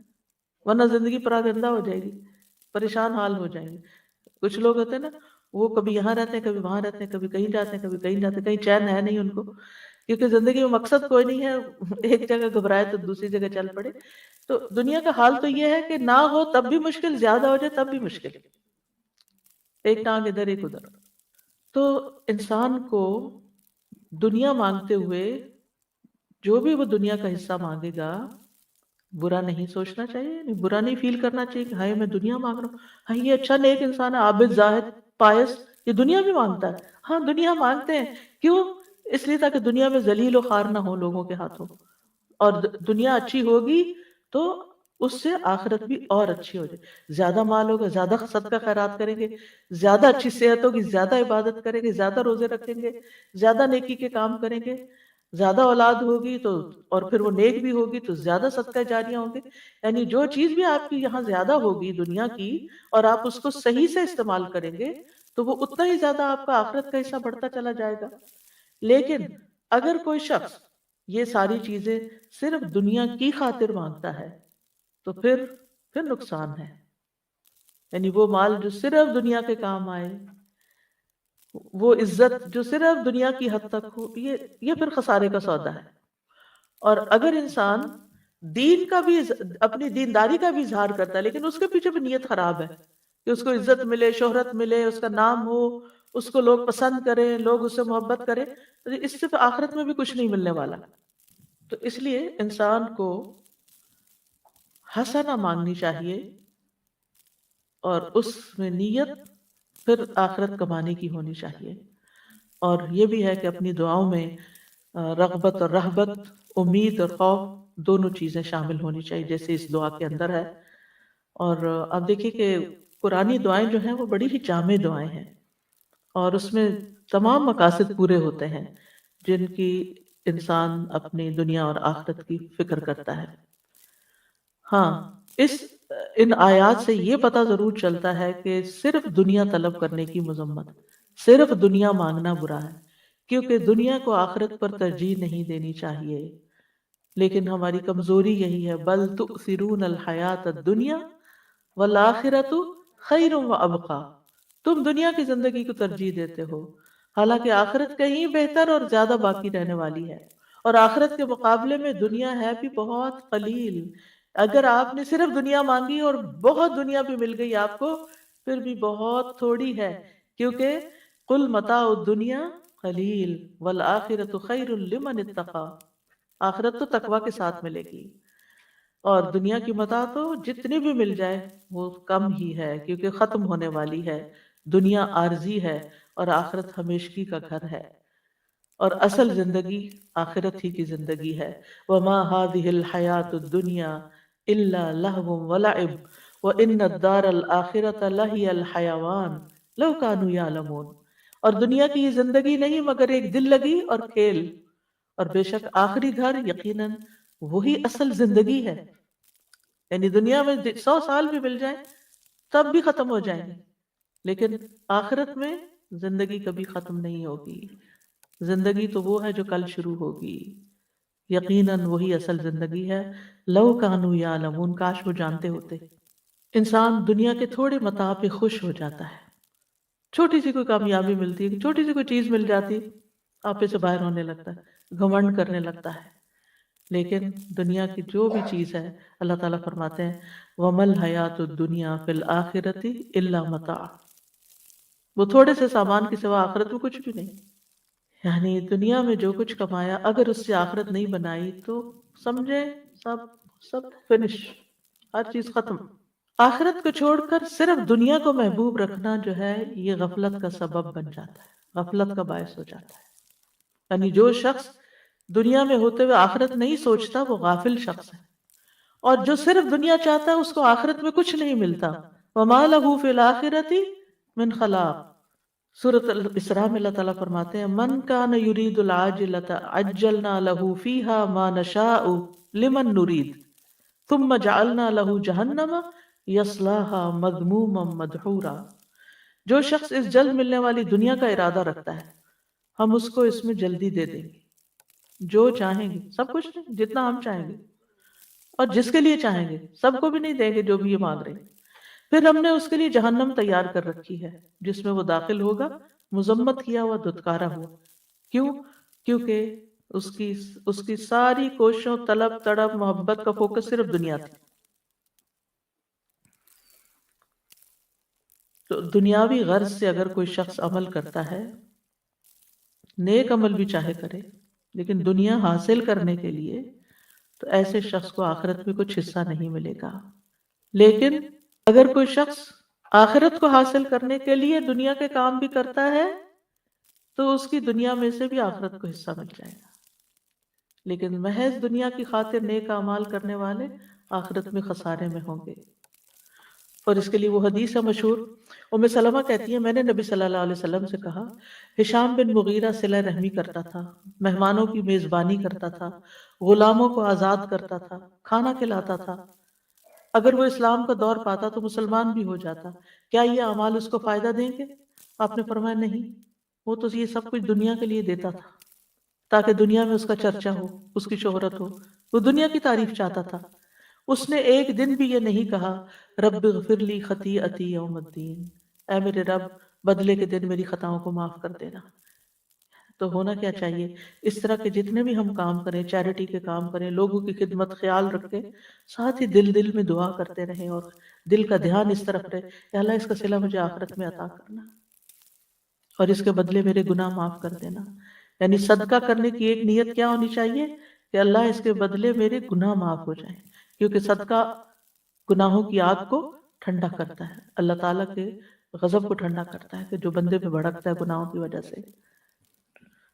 ورنہ زندگی پراگندہ ہو جائے گی، پریشان حال ہو جائیں گے. کچھ لوگ ہوتے ہیں نا، وہ کبھی یہاں رہتے ہیں، کبھی وہاں رہتے ہیں، کبھی کہیں جاتے ہیں، کبھی کہیں جاتے ہیں. کہیں چین ہے نہیں ان کو، کیونکہ زندگی میں مقصد کوئی نہیں ہے. ایک جگہ گھبرائے تو دوسری جگہ چل پڑے. تو دنیا کا حال تو یہ ہے کہ نہ ہو تب بھی مشکل، زیادہ ہو جائے تب بھی مشکل. ایک ٹانگ ادھر ایک ادھر. تو انسان کو دنیا مانگتے ہوئے جو بھی وہ دنیا کا حصہ مانگے گا، برا نہیں سوچنا چاہیے، برا نہیں فیل کرنا چاہیے کہ ہائے میں دنیا مانگ رہا ہوں، ہاں یہ اچھا نیک انسان ہے، عابد، زاہد، پائس، یہ دنیا بھی مانگتا ہے. ہاں دنیا مانگتے ہیں، کیوں؟ اس لیے تاکہ دنیا میں ذلیل و خوار نہ ہو لوگوں کے ہاتھوں. اور دنیا اچھی ہوگی تو اس سے آخرت بھی اور اچھی ہو جائے. زیادہ مال ہوگا، زیادہ صدقہ خیرات کریں گے، زیادہ اچھی صحت ہوگی، زیادہ عبادت کریں گے، زیادہ روزے رکھیں گے، زیادہ نیکی کے کام کریں گے. زیادہ اولاد ہوگی تو، اور پھر وہ نیک بھی ہوگی تو زیادہ صدقہ جاریہ ہوں گے. یعنی جو چیز بھی آپ کی یہاں زیادہ ہوگی دنیا کی، اور آپ اس کو صحیح سے استعمال کریں گے تو وہ اتنا ہی زیادہ آپ کا آخرت کا حصہ بڑھتا چلا جائے گا. لیکن اگر کوئی شخص یہ ساری چیزیں صرف دنیا کی خاطر مانگتا ہے تو پھر نقصان ہے. یعنی وہ مال جو صرف دنیا کے کام آئے، وہ عزت جو صرف دنیا کی حد تک ہو، یہ پھر خسارے کا سودا ہے. اور اگر انسان دین کا بھی، اپنی دینداری کا بھی اظہار کرتا ہے لیکن اس کے پیچھے بھی نیت خراب ہے کہ اس کو عزت ملے، شہرت ملے، اس کا نام ہو، اس کو لوگ پسند کریں، لوگ اس سے محبت کریں، تو اس سے آخرت میں بھی کچھ نہیں ملنے والا. تو اس لیے انسان کو حسنہ مانگنی چاہیے، اور اس میں نیت پھر آخرت کمانے کی ہونی چاہیے. اور یہ بھی ہے کہ اپنی دعاؤں میں رغبت اور رہبت، امید اور خوف، دونوں چیزیں شامل ہونی چاہیے جیسے اس دعا کے اندر ہے. اور آپ دیکھیے کہ قرآنی دعائیں جو ہیں وہ بڑی ہی جامع دعائیں ہیں، اور اس میں تمام مقاصد پورے ہوتے ہیں جن کی انسان اپنی دنیا اور آخرت کی فکر کرتا ہے. ہاں، ان آیات سے یہ پتہ ضرور چلتا ہے کہ صرف دنیا طلب کرنے کی مذمت، صرف دنیا مانگنا برا ہے. کیونکہ دنیا کو آخرت پر ترجیح نہیں دینی چاہیے، لیکن ہماری کمزوری یہی ہے، بل تؤثرون الحیات الدنیا والآخرت خیر و ابقا، تم دنیا کی زندگی کو ترجیح دیتے ہو، حالانکہ آخرت کہیں بہتر اور زیادہ باقی رہنے والی ہے، اور آخرت کے مقابلے میں دنیا ہے بھی بہت قلیل۔ اگر آپ نے صرف دنیا مانگی اور بہت دنیا بھی مل گئی آپ کو، پھر بھی بہت تھوڑی ہے، کیونکہ قل متاع الدنیا قلیل والآخرت خیر لمن اتقی، آخرت تو تقوی کے ساتھ ملے گی، اور دنیا کی متاع تو جتنی بھی مل جائے وہ کم ہی ہے، کیونکہ ختم ہونے والی ہے، دنیا عارضی ہے اور آخرت ہمیشگی کا گھر ہے، اور اصل زندگی آخرت ہی کی زندگی ہے۔ وما هذه الحیات الدنیا الا لہو ولعب وان الدار الآخرۃ لہی الحیوان لو کانوا یعلمون، اور دنیا کی یہ زندگی نہیں مگر ایک دل لگی اور کھیل، اور بے شک آخری گھر یقیناً وہی اصل زندگی ہے۔ یعنی دنیا میں 100 سال بھی مل جائیں تب بھی ختم ہو جائیں گے، لیکن آخرت میں زندگی کبھی ختم نہیں ہوگی، زندگی تو وہ ہے جو کل شروع ہوگی، یقیناً وہی اصل زندگی ہے۔ لو کانوا یعلمون، کاش وہ جانتے ہوتے۔ انسان دنیا کے تھوڑے متاع پہ خوش ہو جاتا ہے، چھوٹی سی کوئی کامیابی ملتی ہے، چھوٹی سی کوئی چیز مل جاتی، آپے سے باہر ہونے لگتا ہے، گھمنڈ کرنے لگتا ہے۔ لیکن دنیا کی جو بھی چیز ہے، اللہ تعالیٰ فرماتے ہیں وَمَا الْحَيَاةُ الدُّنْيَا فِي الْآخِرَةِ إِلَّا مَتَاعٌ، وہ تھوڑے سے سامان کے سوا آخرت میں کچھ بھی نہیں۔ یعنی دنیا میں جو کچھ کمایا اگر اس سے آخرت نہیں بنائی تو سمجھے سب سب فنش، ہر چیز ختم۔ آخرت کو چھوڑ کر صرف دنیا کو محبوب رکھنا جو ہے یہ غفلت کا سبب بن جاتا ہے، غفلت کا باعث ہو جاتا ہے۔ یعنی جو شخص دنیا میں ہوتے ہوئے آخرت نہیں سوچتا وہ غافل شخص ہے، اور جو صرف دنیا چاہتا ہے اس کو آخرت میں کچھ نہیں ملتا۔ وَمَا لَهُ فِي الْآخِرَةِ مِنْ خَلَاقٍ، سورۃ الاسراء میں اللہ تعالیٰ فرماتے ہیں من کان یرید العاجلۃ عجلنا له فیہا ما نشاء لمن نرید ثم جعلنا له جہنم یصلاها مذموما مدحورا، جو شخص اس جلد ملنے والی دنیا کا ارادہ رکھتا ہے ہم اس کو اس میں جلدی دے دیں گے، جو چاہیں گے، سب کچھ نہیں، جتنا ہم چاہیں گے اور جس کے لیے چاہیں گے، سب کو بھی نہیں دیں گے جو بھی یہ مانگ رہے ہیں۔ پھر ہم نے اس کے لیے جہنم تیار کر رکھی ہے جس میں وہ داخل ہوگا مذمت کیا ہوا، دھتکارا ہوا۔ کیوں؟ کیونکہ اس کی ساری کوششوں، طلب تڑپ، محبت کا فوکس صرف دنیا تھی۔ تو دنیاوی غرض سے اگر کوئی شخص عمل کرتا ہے، نیک عمل بھی چاہے کرے، لیکن دنیا حاصل کرنے کے لیے، تو ایسے شخص کو آخرت میں کچھ حصہ نہیں ملے گا۔ لیکن اگر کوئی شخص آخرت کو حاصل کرنے کے لیے دنیا کے کام بھی کرتا ہے تو اس کی دنیا میں سے بھی آخرت کو حصہ مل جائے گا، لیکن محض دنیا کی خاطر نیک اعمال کرنے والے آخرت میں خسارے میں ہوں گے۔ اور اس کے لیے وہ حدیث ہے مشہور، ام سلمہ کہتی ہے میں نے نبی صلی اللہ علیہ وسلم سے کہا ہشام بن مغیرہ صلہ رحمی کرتا تھا، مہمانوں کی میزبانی کرتا تھا، غلاموں کو آزاد کرتا تھا، کھانا کھلاتا تھا، اگر وہ اسلام کا دور پاتا تو مسلمان بھی ہو جاتا، کیا یہ اعمال اس کو فائدہ دیں گے؟ آپ نے فرمایا نہیں، وہ تو یہ سب کچھ دنیا کے لیے دیتا تھا تاکہ دنیا میں اس کا چرچا ہو، اس کی شہرت ہو، وہ دنیا کی تعریف چاہتا تھا۔ اس نے ایک دن بھی یہ نہیں کہا رب اغفر لی خطیئتی یوم الدین، اے میرے رب بدلے کے دن میری خطاؤں کو معاف کر دینا۔ تو ہونا کیا چاہیے، اس طرح کے جتنے بھی ہم کام کریں، چیریٹی کے کام کریں، لوگوں کی خدمت، خیال رکھیں، ساتھ ہی دل میں دعا کرتے رہیں اور دل کا دھیان اس طرف رہے کہ اللہ اس کا صلہ مجھے آخرت میں عطا کرنا اور اس کے بدلے میرے گناہ معاف کر دینا۔ یعنی صدقہ کرنے کی ایک نیت کیا ہونی چاہیے کہ اللہ اس کے بدلے میرے گناہ معاف ہو جائیں، کیونکہ صدقہ گناہوں کی آگ کو ٹھنڈا کرتا ہے، اللہ تعالیٰ کے غضب کو ٹھنڈا کرتا ہے کہ جو بندے پہ بھڑکتا ہے گناہوں کی وجہ سے۔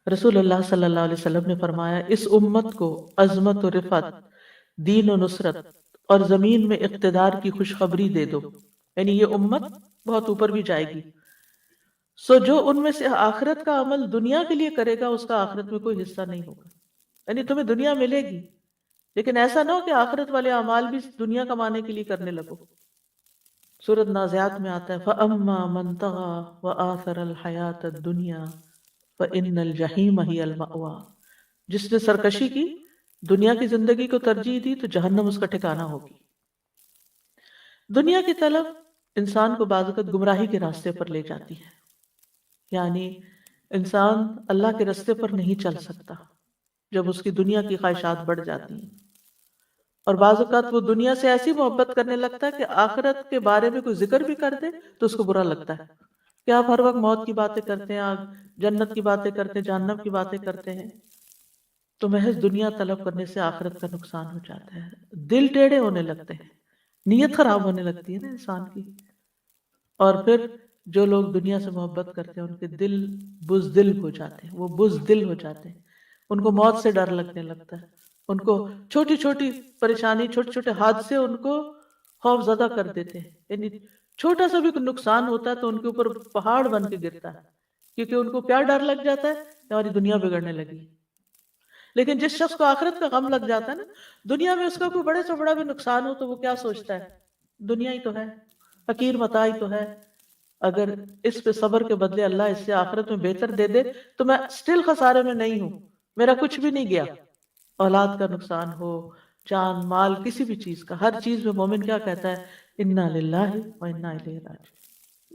رسول اللہ صلی اللہ علیہ وسلم نے فرمایا اس امت کو عظمت و رفعت، دین و نصرت اور زمین میں اقتدار کی خوشخبری دے دو، یعنی یہ امت بہت اوپر بھی جائے گی۔ سو جو ان میں سے آخرت کا عمل دنیا کے لیے کرے گا اس کا آخرت میں کوئی حصہ نہیں ہوگا، یعنی تمہیں دنیا ملے گی لیکن ایسا نہ ہو کہ آخرت والے اعمال بھی دنیا کمانے کے لیے کرنے لگو۔ سورۃ نازعات میں آتا ہے فَأَمَّا مَن طَغَىٰ وَآثَرَ الْحَيَاةَ الدُّنْيَا فإن الجحیم ہی المأویٰ، جس نے سرکشی کی، دنیا کی زندگی کو ترجیح دی، تو جہنم اس کا ٹھکانہ ہوگی۔ دنیا کی طلب انسان کو بعض اوقات گمراہی کے راستے پر لے جاتی ہے، یعنی انسان اللہ کے راستے پر نہیں چل سکتا جب اس کی دنیا کی خواہشات بڑھ جاتی ہیں، اور بعض اوقات وہ دنیا سے ایسی محبت کرنے لگتا ہے کہ آخرت کے بارے میں کوئی ذکر بھی کر دے تو اس کو برا لگتا ہے کہ آپ ہر وقت موت کی باتیں کرتے ہیں، آپ جنت کی باتیں کرتے ہیں، جہنم کی باتیں کرتے ہیں۔ تو محض دنیا طلب کرنے سے آخرت کا نقصان ہو جاتا ہے، دل ٹیڑھے ہونے لگتے ہیں، نیت خراب ہونے لگتی ہے نا انسان کی۔ اور پھر جو لوگ دنیا سے محبت کرتے ہیں ان کے دل بزدل ہو جاتے ہیں، وہ بزدل ہو جاتے ہیں، ان کو موت سے ڈر لگنے لگتا ہے، ان کو چھوٹی چھوٹی پریشانی، چھوٹے چھوٹے حادثے ان کو خوف زدہ کر دیتے ہیں، یعنی چھوٹا سا بھی کوئی نقصان ہوتا ہے تو ان کے اوپر پہاڑ بن کے گرتا ہے، کیونکہ ان کو کیا ڈر لگ جاتا ہے کہ ہماری دنیا بگڑنے لگی۔ لیکن جس شخص کو آخرت کا غم لگ جاتا ہے نا، دنیا میں اس کا کوئی بڑے سے بڑا بھی نقصان ہو تو وہ کیا سوچتا ہے، دنیا ہی تو ہے، حقیر متاع ہی تو ہے، اگر اس پہ صبر کے بدلے اللہ اس سے آخرت میں بہتر دے دے تو میں سٹل خسارے میں نہیں ہوں، میرا کچھ بھی نہیں گیا۔ اولاد کا نقصان ہو، جان مال کسی بھی چیز کا، ہر چیز میں مومن کیا کہتا ہے، انا للہ و انا الیہ راجعون،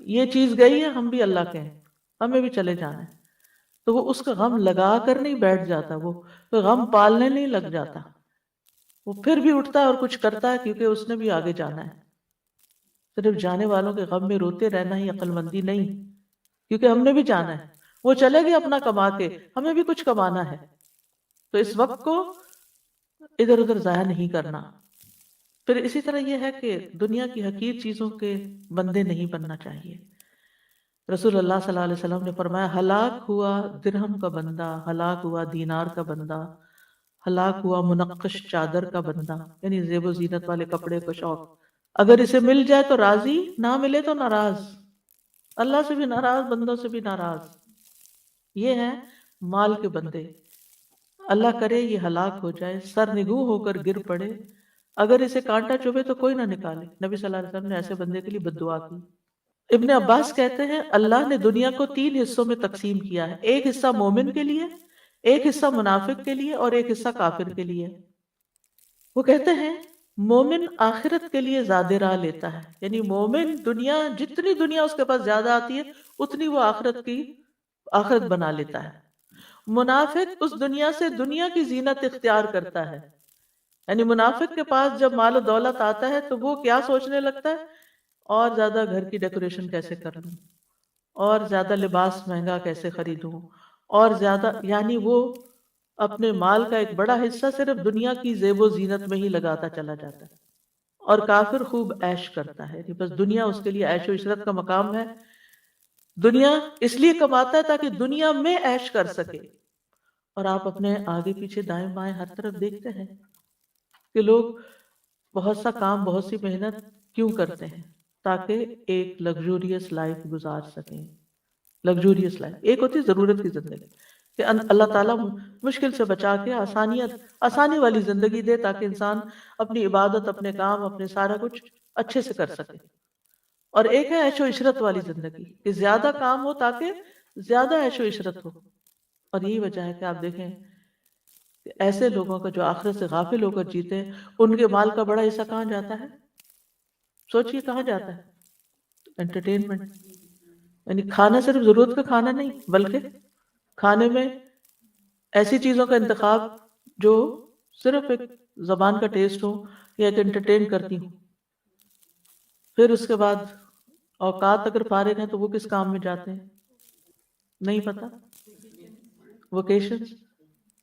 یہ چیز گئی ہے، ہم بھی اللہ کے ہیں، ہمیں بھی چلے جانا ہے۔ تو وہ اس کا غم لگا کر نہیں بیٹھ جاتا، وہ غم پالنے نہیں لگ جاتا، وہ پھر بھی اٹھتا ہے اور کچھ کرتا ہے کیونکہ اس نے بھی آگے جانا ہے۔ صرف جانے والوں کے غم میں روتے رہنا ہی عقل مندی نہیں، کیونکہ ہم نے بھی جانا ہے، وہ چلے گئے اپنا کما کے، ہمیں بھی کچھ کمانا ہے، تو اس وقت کو ادھر ادھر ضائع نہیں کرنا۔ پھر اسی طرح یہ ہے کہ دنیا کی حقیر چیزوں کے بندے نہیں بننا چاہیے۔ رسول اللہ صلی اللہ علیہ وسلم نے فرمایا، ہلاک ہوا درہم کا بندہ، ہلاک ہوا دینار کا بندہ، ہلاک ہوا منقش چادر کا بندہ، یعنی زیب و زینت والے کپڑے کا شوق، اگر اسے مل جائے تو راضی، نہ ملے تو ناراض، اللہ سے بھی ناراض، بندوں سے بھی ناراض۔ یہ ہیں مال کے بندے، اللہ کرے یہ ہلاک ہو جائے، سر نگوں ہو کر گر پڑے، اگر اسے کانٹا چبھے تو کوئی نہ نکالے۔ نبی صلی اللہ علیہ وسلم نے ایسے بندے کے لیے بد دعا کی۔ ابن عباس کہتے ہیں اللہ نے دنیا کو 3 حصوں میں تقسیم کیا ہے، ایک حصہ مومن کے لیے، ایک حصہ منافق کے لیے، اور ایک حصہ کافر کے لیے۔ وہ کہتے ہیں مومن آخرت کے لیے زیادہ راہ لیتا ہے، یعنی مومن دنیا، جتنی دنیا اس کے پاس زیادہ آتی ہے اتنی وہ آخرت بنا لیتا ہے۔ منافق اس دنیا سے دنیا کی زینت اختیار کرتا ہے، یعنی منافق کے پاس جب مال و دولت آتا ہے تو وہ کیا سوچنے لگتا ہے، اور زیادہ گھر کی ڈیکوریشن کیسے کر لوں، اور زیادہ لباس مہنگا کیسے خریدوں، اور زیادہ، یعنی وہ اپنے مال کا ایک بڑا حصہ صرف دنیا کی زیب و زینت میں ہی لگاتا چلا جاتا ہے۔ اور کافر خوب عیش کرتا ہے، یعنی بس دنیا اس کے لیے عیش و عشرت کا مقام ہے، دنیا اس لیے کماتا ہے تاکہ دنیا میں عیش کر سکے۔ اور آپ اپنے آگے پیچھے دائیں بائیں ہر طرف دیکھتے ہیں کہ لوگ بہت سا کام، بہت سی محنت کیوں کرتے ہیں، تاکہ ایک لگزوریس لائف گزار سکیں۔ لگزوریس لائف ایک ہوتی ضرورت کی زندگی کہ اللہ تعالیٰ مشکل سے بچا کے آسانی والی زندگی دے تاکہ انسان اپنی عبادت، اپنے کام، اپنے سارا کچھ اچھے سے کر سکے۔ اور ایک ہے عیش و عشرت والی زندگی کہ زیادہ کام ہو تاکہ زیادہ عیش و عشرت ہو۔ اور یہی وجہ ہے کہ آپ دیکھیں کہ ایسے لوگوں کا جو آخرت سے غافل ہو کر جیتے ہیں، ان کے مال کا بڑا حصہ کہاں جاتا ہے؟ سوچئے کہاں جاتا ہے؟ انٹرٹینمنٹ، یعنی کھانا صرف ضرورت کا کھانا نہیں، بلکہ کھانے میں ایسی چیزوں کا انتخاب جو صرف ایک زبان کا ٹیسٹ ہو یا ایک انٹرٹین کرتی ہوں۔ پھر اس کے بعد اوقات اگر فارغ ہیں تو وہ کس کام میں جاتے ہیں نہیں پتا، ووکیشنز،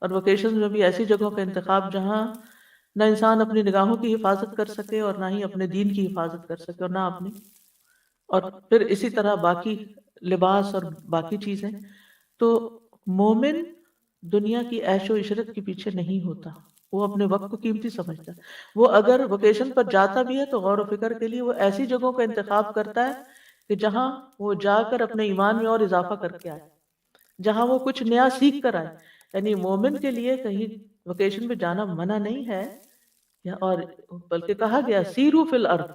اور ووکیشنز میں بھی ایسی جگہوں کا انتخاب جہاں نہ انسان اپنی نگاہوں کی حفاظت کر سکے اور نہ ہی اپنے دین کی حفاظت کر سکے اور نہ اپنی، اور پھر اسی طرح باقی لباس اور باقی چیزیں۔ تو مومن دنیا کی عیش و عشرت کے پیچھے نہیں ہوتا، وہ اپنے وقت کو قیمتی سمجھتا ہے۔ وہ اگر ووکیشن پر جاتا بھی ہے تو غور و فکر کے لیے وہ ایسی جگہوں کا انتخاب کرتا ہے کہ جہاں وہ جا کر اپنے ایمان میں اور اضافہ کر کے آئے، جہاں وہ کچھ نیا سیکھ کر آئے۔ یعنی مومن کے لیے کہیں ووکیشن پہ جانا منع نہیں ہے، اور بلکہ کہا گیا سیرو فی الارض،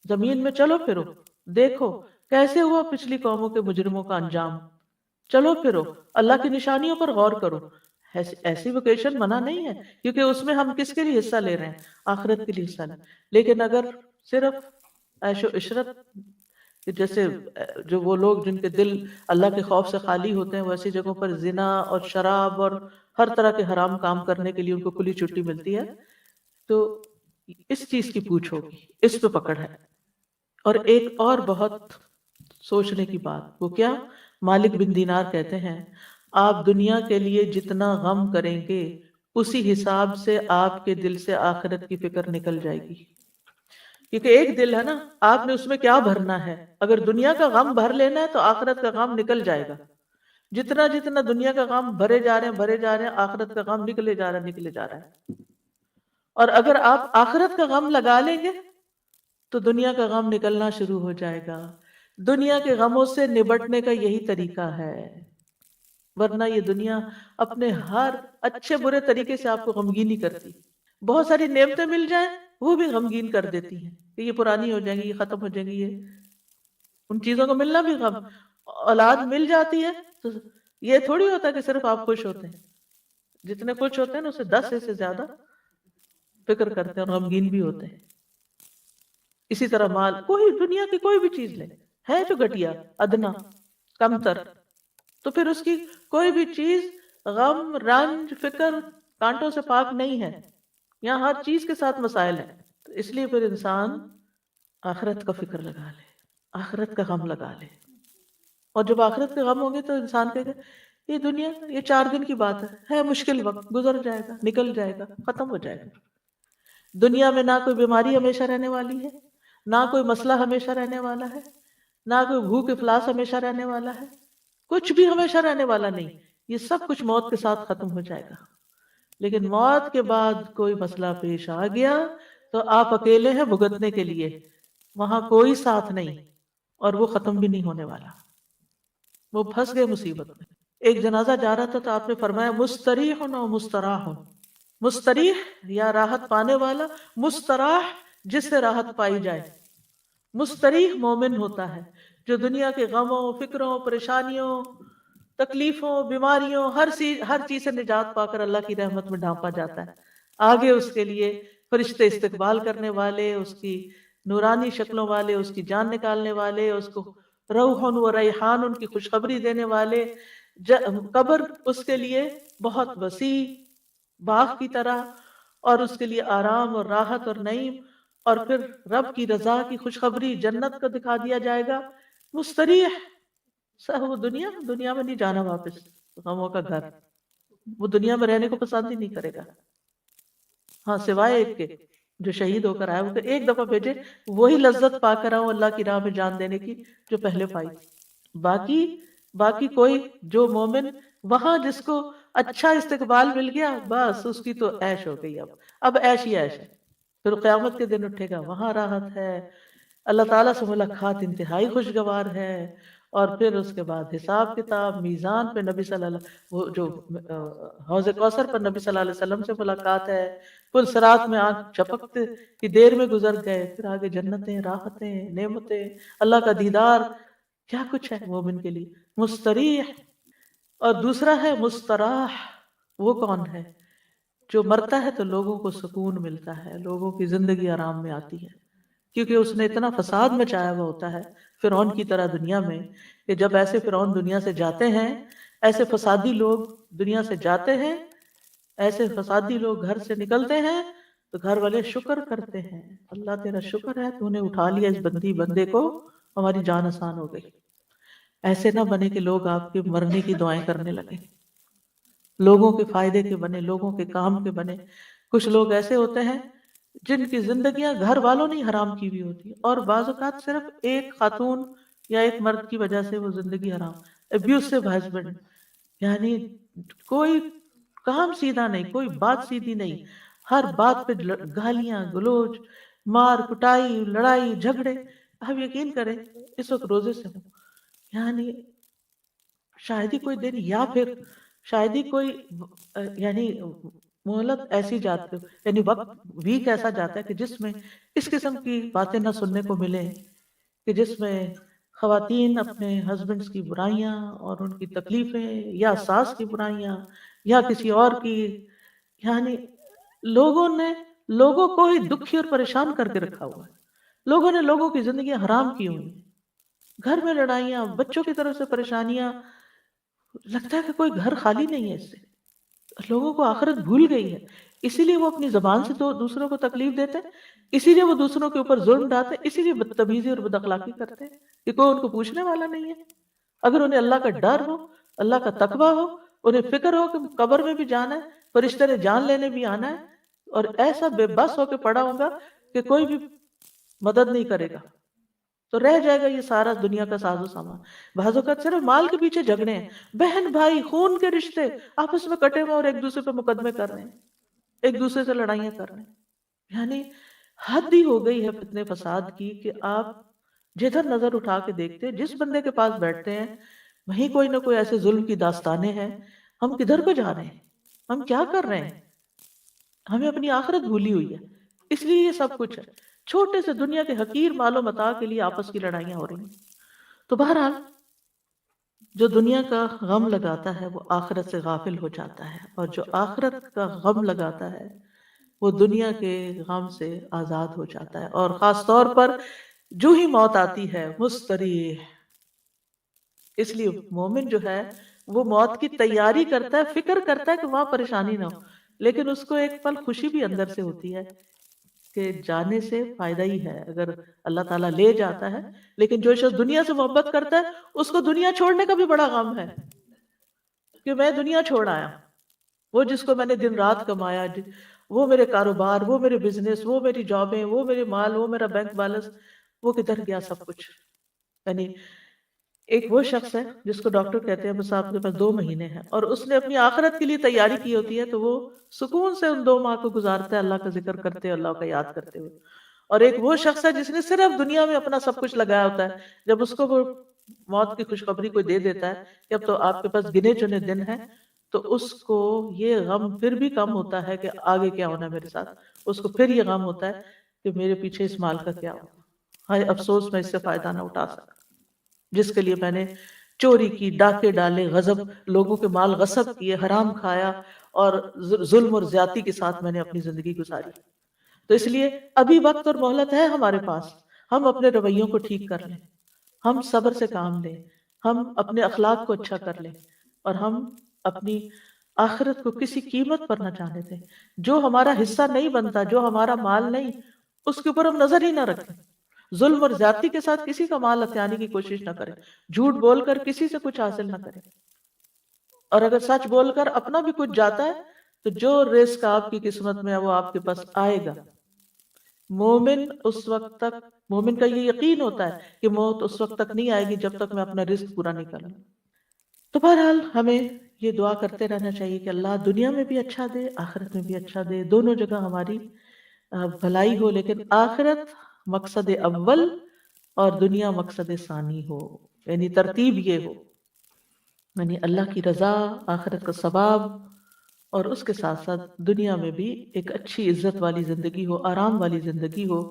زمین میں چلو پھرو، دیکھو کیسے ہوا پچھلی قوموں کے مجرموں کا انجام، چلو پھرو، اللہ کی نشانیوں پر غور کرو. ایسی ویکیشن منع نہیں ہے، کیونکہ اس میں ہم کس کے لیے حصہ لے رہے ہیں؟ آخرت کے لیے حصہ لیں. لیکن اگر صرف عیش و عشرت، کہ جیسے جو وہ لوگ جن کے دل اللہ کے خوف سے خالی ہوتے ہیں، وہ ایسی جگہوں پر زنا اور شراب اور ہر طرح کے حرام کام کرنے کے لیے ان کو کھلی چھٹی ملتی ہے، تو اس چیز کی پوچھ ہوگی، اس پہ پکڑ ہے. اور ایک اور بہت سوچنے کی بات، وہ کیا؟ مالک بن دینار کہتے ہیں آپ دنیا کے لیے جتنا غم کریں گے اسی حساب سے آپ کے دل سے آخرت کی فکر نکل جائے گی. کیونکہ ایک دل ہے نا، آپ نے اس میں کیا بھرنا ہے. اگر دنیا کا غم بھر لینا ہے تو آخرت کا غم نکل جائے گا. جتنا جتنا دنیا کا غم بھرے جا رہے ہیں بھرے جا رہے ہیں، آخرت کا غم نکلے جا رہا ہے نکلے جا رہا ہے. اور اگر آپ آخرت کا غم لگا لیں گے تو دنیا کا غم نکلنا شروع ہو جائے گا. دنیا کے غموں سے نبٹنے کا یہی طریقہ ہے، ورنہ یہ دنیا اپنے ہر اچھے برے طریقے سے آپ کو غمگین ہی کرتی. بہت ساری نعمتیں مل جائیں وہ بھی غمگین کر دیتی ہیں کہ یہ پرانی ہو جائیں گی، یہ ختم ہو جائیں گی. یہ ان چیزوں کو ملنا بھی غم. اولاد مل جاتی ہے تو یہ تھوڑی ہوتا کہ صرف آپ خوش ہوتے ہیں. جتنے خوش ہوتے ہیں نا، اسے 10 سے زیادہ فکر کرتے ہیں اور غمگین بھی ہوتے ہیں. اسی طرح مال، کوئی دنیا کی کوئی بھی چیز لے، ہے جو گھٹیا، ادنا، کمتر، تو پھر اس کی کوئی بھی چیز غم، رنج، فکر، کانٹوں سے پاک نہیں ہے. یہاں ہر چیز کے ساتھ مسائل ہیں. تو اس لیے پھر انسان آخرت کا فکر لگا لے، آخرت کا غم لگا لے. اور جب آخرت کے غم ہوگے تو انسان کہے گا یہ دنیا یہ 4 دن کی بات ہے مشکل وقت گزر جائے گا، نکل جائے گا، ختم ہو جائے گا. دنیا میں نہ کوئی بیماری ہمیشہ رہنے والی ہے، نہ کوئی مسئلہ ہمیشہ رہنے والا ہے، نہ کوئی بھوک افلاس ہمیشہ رہنے والا ہے. کچھ بھی ہمیشہ رہنے والا نہیں. یہ سب کچھ موت کے ساتھ ختم ہو جائے گا. لیکن موت کے بعد کوئی مسئلہ پیش آ گیا تو آپ اکیلے ہیں بھگتنے کے لیے، وہاں کوئی ساتھ نہیں، اور وہ ختم بھی نہیں ہونے والا. وہ پھنس گئے مصیبت میں. ایک جنازہ جا رہا تھا تو آپ نے فرمایا مستریح و مستراح. مستریح یا راحت پانے والا، مستراح جس سے راحت پائی جائے. مستریح مومن ہوتا ہے جو دنیا کے غموں، فکروں، پریشانیوں، تکلیفوں، بیماریوں، ہر چیز سے نجات پا کر اللہ کی رحمت میں ڈھانپا جاتا ہے. آگے اس کے لیے فرشتے استقبال کرنے والے، اس کی نورانی شکلوں والے، اس کی جان نکالنے والے، اس کو روح و ریحان ان کی خوشخبری دینے والے. قبر اس کے لیے بہت وسیع باغ کی طرح، اور اس کے لیے آرام اور راحت اور نعیم، اور پھر رب کی رضا کی خوشخبری جنت کو دکھا دیا جائے گا. مستریح وہ دنیا میں نہیں جانا واپس، غموں کا گھر. وہ دنیا میں رہنے کو پسند ہی نہیں کرے گا. ہاں سوائے ایک کے جو شہید ہو کر آئے، وہ ایک دفعہ بھیجے وہی لذت پا کر آؤں اللہ کی راہ میں جان دینے کی جو پہلے پائی. باقی کوئی جو مومن وہاں جس کو اچھا استقبال مل گیا، بس اس کی تو عیش ہو گئی. اب عیش ہی عیش ہے. پھر قیامت کے دن اٹھے گا، وہاں راحت ہے، اللہ تعالیٰ سے ملاقات انتہائی خوشگوار ہے. اور پھر اس کے بعد حساب کتاب، میزان پہ نبی صلی اللہ وہ جو حوض کوثر پر نبی صلی اللہ علیہ وسلم سے ملاقات ہے. پل صراط میں آنکھ جھپکتے کی دیر میں گزر گئے. پھر آگے جنتیں، راحتیں، نعمتیں، اللہ کا دیدار، کیا کچھ ہے مومن کے لیے. مستریح. اور دوسرا ہے مستراح. وہ کون ہے؟ جو مرتا ہے تو لوگوں کو سکون ملتا ہے، لوگوں کی زندگی آرام میں آتی ہے، کیونکہ اس نے اتنا فساد مچایا ہوا ہوتا ہے فرعون کی طرح دنیا میں، کہ جب ایسے فرعون دنیا سے جاتے ہیں، ایسے فسادی لوگ دنیا سے جاتے ہیں، ایسے فسادی لوگ گھر سے نکلتے ہیں تو گھر والے شکر کرتے ہیں، اللہ تیرا شکر ہے تو نے اٹھا لیا اس بندے کو، ہماری جان آسان ہو گئی. ایسے نہ بنے کہ لوگ آپ کے مرنے کی دعائیں کرنے لگے، لوگوں کے فائدے کے بنے، لوگوں کے کام کے بنے. کچھ لوگ ایسے ہوتے ہیں جن کی زندگیاں گھر والوں نے حرام کی ہوئی ہوتی ہے، اور بعض اوقات صرف ایک خاتون یا ایک مرد کی وجہ سے وہ زندگی حرام. ابیوسو ہسبینڈ، یعنی کوئی کام سیدھا نہیں، کوئی بات سیدھی نہیں، ہر بات پہ گالیاں گلوچ، مار کٹائی، لڑائی جھگڑے. آپ یقین کریں اس وقت روزے سے ہوں، یعنی شاید ہی کوئی دن، یا پھر شاید ہی کوئی یعنی مہلت ایسی جاتی، یعنی وقت ویک ایسا جاتا ہے کہ جس میں اس قسم کی باتیں نہ سننے کو ملے، کہ جس میں خواتین اپنے ہسبینڈس کی برائیاں اور ان کی تکلیفیں یا ساس کی برائیاں یا کسی اور کی، یعنی لوگوں نے لوگوں کو ہی دکھی اور پریشان کر کے رکھا ہوا ہے. لوگوں نے لوگوں کی زندگی حرام کی ہوئی ہیں. گھر میں لڑائیاں، بچوں کی طرف سے پریشانیاں، لگتا ہے کہ کوئی گھر خالی نہیں ہے اس سے. لوگوں کو آخرت بھول گئی ہے، اسی لیے وہ اپنی زبان سے دوسروں کو تکلیف دیتے ہیں، اسی لیے وہ دوسروں کے اوپر ظلم ڈالتے ہیں، اسی لیے بدتمیزی اور بد اخلاقی کرتے ہیں کہ کوئی ان کو پوچھنے والا نہیں ہے. اگر انہیں اللہ کا ڈر ہو، اللہ کا تقوی ہو، انہیں فکر ہو کہ قبر میں بھی جانا ہے، فرشتے نے جان لینے بھی آنا ہے، اور ایسا بے بس ہو کے پڑا ہوگا کہ کوئی بھی مدد نہیں کرے گا، تو رہ جائے گا یہ سارا دنیا کا ساز و سامان. بعض اوقات صرف مال کے پیچھے جھگڑے ہیں، بہن بھائی خون کے رشتے آپس میں کٹے ہوئے اور ایک دوسرے پہ مقدمے کر رہے ہیں، ایک دوسرے سے لڑائیاں کر رہے ہیں. یعنی حد ہی ہو گئی ہے فتنے فساد کی کہ آپ جدھر نظر اٹھا کے دیکھتے ہیں، جس بندے کے پاس بیٹھتے ہیں وہیں کوئی نہ کوئی ایسے ظلم کی داستانیں ہیں. ہم کدھر کو جا رہے ہیں؟ ہم کیا کر رہے ہیں؟ ہمیں اپنی آخرت بھولی ہوئی ہے، اس لیے یہ سب کچھ ہے. چھوٹے سے دنیا کے حقیر مال و متاع کے لیے آپس کی لڑائیاں ہو رہی ہیں. تو بہرحال جو دنیا کا غم لگاتا ہے وہ آخرت سے غافل ہو جاتا ہے، اور جو آخرت کا غم لگاتا ہے وہ دنیا کے غم سے آزاد ہو جاتا ہے. اور خاص طور پر جو ہی موت آتی ہے مستریح. اس لیے مومن جو ہے وہ موت کی تیاری کرتا ہے، فکر کرتا ہے کہ وہاں پریشانی نہ ہو، لیکن اس کو ایک پل خوشی بھی اندر سے ہوتی ہے کہ جانے سے فائدہ ہی ہے اگر اللہ تعالیٰ لے جاتا ہے. لیکن جو شخص دنیا سے محبت کرتا ہے اس کو دنیا چھوڑنے کا بھی بڑا غم ہے کہ میں دنیا چھوڑ آیا. وہ جس کو میں نے دن رات کمایا، وہ میرے کاروبار، وہ میرے بزنس، وہ میری جابیں، وہ میرے مال، وہ میرا بینک بیلنس، وہ کدھر گیا سب کچھ. یعنی ایک وہ شخص ہے جس کو ڈاکٹر کہتے ہیں بس آپ کے پاس 2 مہینے ہیں، اور اس نے اپنی آخرت کے لیے تیاری کی ہوتی ہے، تو وہ سکون سے ان 2 ماہ کو گزارتا ہے اللہ کا ذکر کرتے ہوئے، اللہ کا یاد کرتے ہوئے. اور ایک وہ شخص ہے جس نے صرف دنیا میں اپنا سب کچھ لگایا ہوتا ہے، جب اس کو وہ موت کی خوشخبری کوئی دے دیتا ہے کہ اب تو آپ کے پاس گنے چنے دن ہیں، تو اس کو یہ غم پھر بھی کم ہوتا ہے کہ آگے کیا ہونا ہے میرے ساتھ. اس کو پھر یہ غم ہوتا ہے کہ میرے پیچھے اس مال کا کیا ہوگا، ہائے افسوس میں اس سے فائدہ نہ اٹھا سکا جس کے لیے میں نے چوری کی، ڈاکے ڈالے، غضب، لوگوں کے مال غصب کیے، حرام کھایا، اور ظلم اور زیادتی کے ساتھ میں نے اپنی زندگی گزاری. تو اس لیے ابھی وقت اور مہلت ہے ہمارے پاس، ہم اپنے رویوں کو ٹھیک کر لیں، ہم صبر سے کام لیں، ہم اپنے اخلاق کو اچھا کر لیں، اور ہم اپنی آخرت کو کسی قیمت پر نہ جانے دیں. جو ہمارا حصہ نہیں بنتا، جو ہمارا مال نہیں، اس کے اوپر ہم نظر ہی نہ رکھیں. ظلم اور زیادتی کے ساتھ کسی کا مال ہتھیانے کی کوشش نہ کریں، جھوٹ بول کر کسی سے کچھ حاصل نہ کریں، اور اگر سچ بول کر اپنا بھی کچھ جاتا ہے تو جو رزق آپ کی قسمت میں ہے وہ آپ کے پاس آئے گا. مومن اس وقت تک، مومن کا یہ یقین ہوتا ہے کہ موت اس وقت تک نہیں آئے گی جب تک میں اپنا رزق پورا نہیں کروں. تو بہرحال ہمیں یہ دعا کرتے رہنا چاہیے کہ اللہ دنیا میں بھی اچھا دے، آخرت میں بھی اچھا دے، دونوں جگہ ہماری بھلائی ہو، لیکن آخرت مقصد اول اور دنیا مقصد ثانی ہو. یعنی ترتیب یہ ہو، یعنی اللہ کی رضا، آخرت کا ثواب، اور اس کے ساتھ ساتھ دنیا میں بھی ایک اچھی عزت والی زندگی ہو، آرام والی زندگی ہو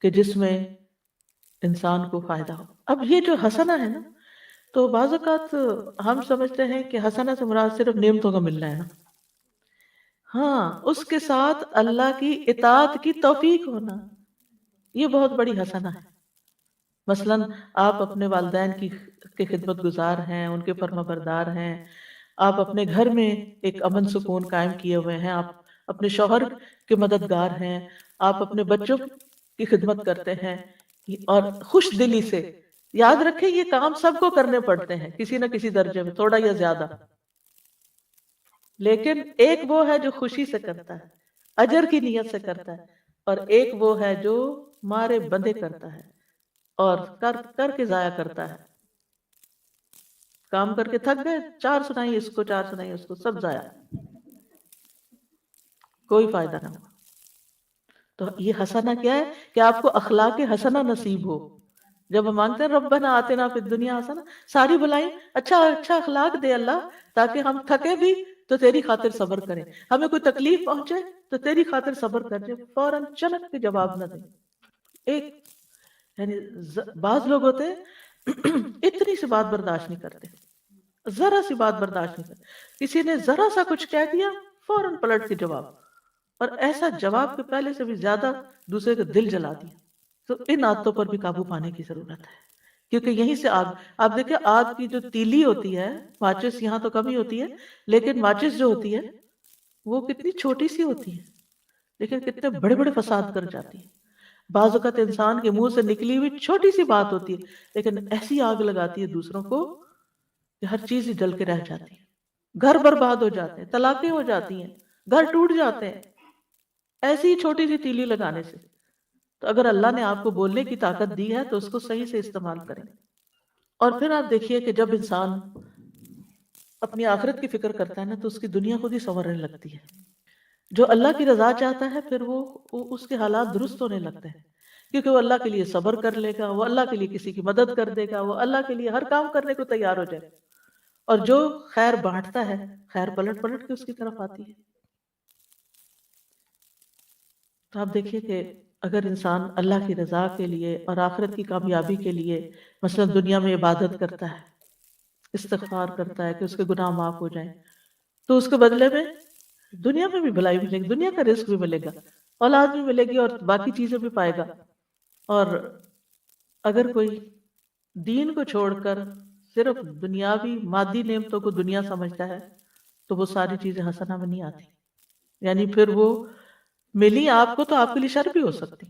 کہ جس میں انسان کو فائدہ ہو. اب یہ جو حسنہ ہے نا، تو بعض اوقات ہم سمجھتے ہیں کہ حسنہ سے مراد صرف نعمتوں کا ملنا ہے نا. ہاں، اس کے ساتھ اللہ کی اطاعت کی توفیق ہونا، یہ بہت بڑی حسنہ ہے. مثلاً آپ اپنے والدین کی خدمت گزار ہیں، ان کے فرما بردار ہیں، آپ اپنے گھر میں ایک امن سکون قائم کیے ہوئے ہیں، آپ اپنے شوہر کے مددگار ہیں، آپ اپنے بچوں کی خدمت کرتے ہیں، اور خوش دلی سے. یاد رکھیں یہ کام سب کو کرنے پڑتے ہیں کسی نہ کسی درجے میں، تھوڑا یا زیادہ، لیکن ایک وہ ہے جو خوشی سے کرتا ہے، اجر کی نیت سے کرتا ہے، اور ایک وہ ہے جو مارے بندے کرتا ہے اور کر کر کے ضائع کرتا ہے. کام کر کے تھک گئے، 4 سنائی اس کو، 4 سنائی اس کو، سب ضائع، کوئی فائدہ نہ ہو. تو یہ حسنہ کیا ہے کہ آپ کو اخلاق حسنہ نصیب ہو. جب ہم مانگتے ہیں ربنا آتنا فی الدنیا حسنہ، ساری بلائیں اچھا اچھا اخلاق دے اللہ، تاکہ ہم تھکے بھی تو تیری خاطر صبر کریں، ہمیں کوئی تکلیف پہنچے تو تیری خاطر صبر کر جائے، فوراً چلک کے جواب نہ دیں. ایک یعنی بعض لوگ ہوتے ہیں اتنی سی بات برداشت نہیں کرتے، ذرا سی بات برداشت نہیں کرتے، کسی نے ذرا سا کچھ کہہ دیا فوراً پلٹ کے جواب، اور ایسا جواب کے پہلے سے بھی زیادہ دوسرے کا دل جلا دیا۔ تو ان عادتوں پر بھی قابو پانے کی ضرورت ہے، کیونکہ یہیں سے آگ، آپ دیکھیں آگ کی جو تیلی ہوتی ہے، ماچس یہاں تو کم ہی ہوتی ہے، لیکن ماچس جو ہوتی ہے وہ کتنی چھوٹی سی ہوتی ہے، لیکن کتنے بڑے بڑے فساد کر جاتی ہے۔ بعض اوقات انسان کے منہ سے نکلی ہوئی چھوٹی سی بات ہوتی ہے، لیکن ایسی آگ لگاتی ہے دوسروں کو کہ ہر چیز ہی جل کے رہ جاتی ہے، گھر برباد ہو جاتے ہیں، طلاقیں ہو جاتی ہیں، گھر ٹوٹ جاتے ہیں، ایسی ہی چھوٹی سی تیلی لگانے سے۔ تو اگر اللہ نے آپ کو بولنے کی طاقت دی ہے تو اس کو صحیح سے استعمال کریں۔ اور پھر آپ دیکھیے کہ جب انسان اپنی آخرت کی فکر کرتا ہے نا تو اس کی دنیا خود ہی سنورنے لگتی ہے۔ جو اللہ کی رضا چاہتا ہے پھر وہ اس کے حالات درست ہونے لگتے ہیں، کیونکہ وہ اللہ کے لیے صبر کر لے گا، وہ اللہ کے لیے کسی کی مدد کر دے گا، وہ اللہ کے لیے ہر کام کرنے کو تیار ہو جائے، اور جو خیر بانٹتا ہے خیر پلٹ پلٹ کے اس کی طرف آتی ہے۔ تو آپ دیکھیے کہ اگر انسان اللہ کی رضا کے لیے اور آخرت کی کامیابی کے لیے مثلا دنیا میں عبادت کرتا ہے، استغفار کرتا ہے کہ اس کے گناہ معاف ہو جائیں، تو اس کے بدلے میں دنیا میں بھی بھلائی ملے گی، دنیا کا رزق بھی ملے گا، اولاد بھی ملے گی اور باقی چیزیں بھی پائے گا۔ اور اگر کوئی دین کو چھوڑ کر صرف دنیاوی مادی نعمتوں کو دنیا سمجھتا ہے تو وہ ساری چیزیں حسنہ میں نہیں آتی، یعنی پھر وہ ملی آپ کو تو آپ کے لیے شر بھی ہو سکتی،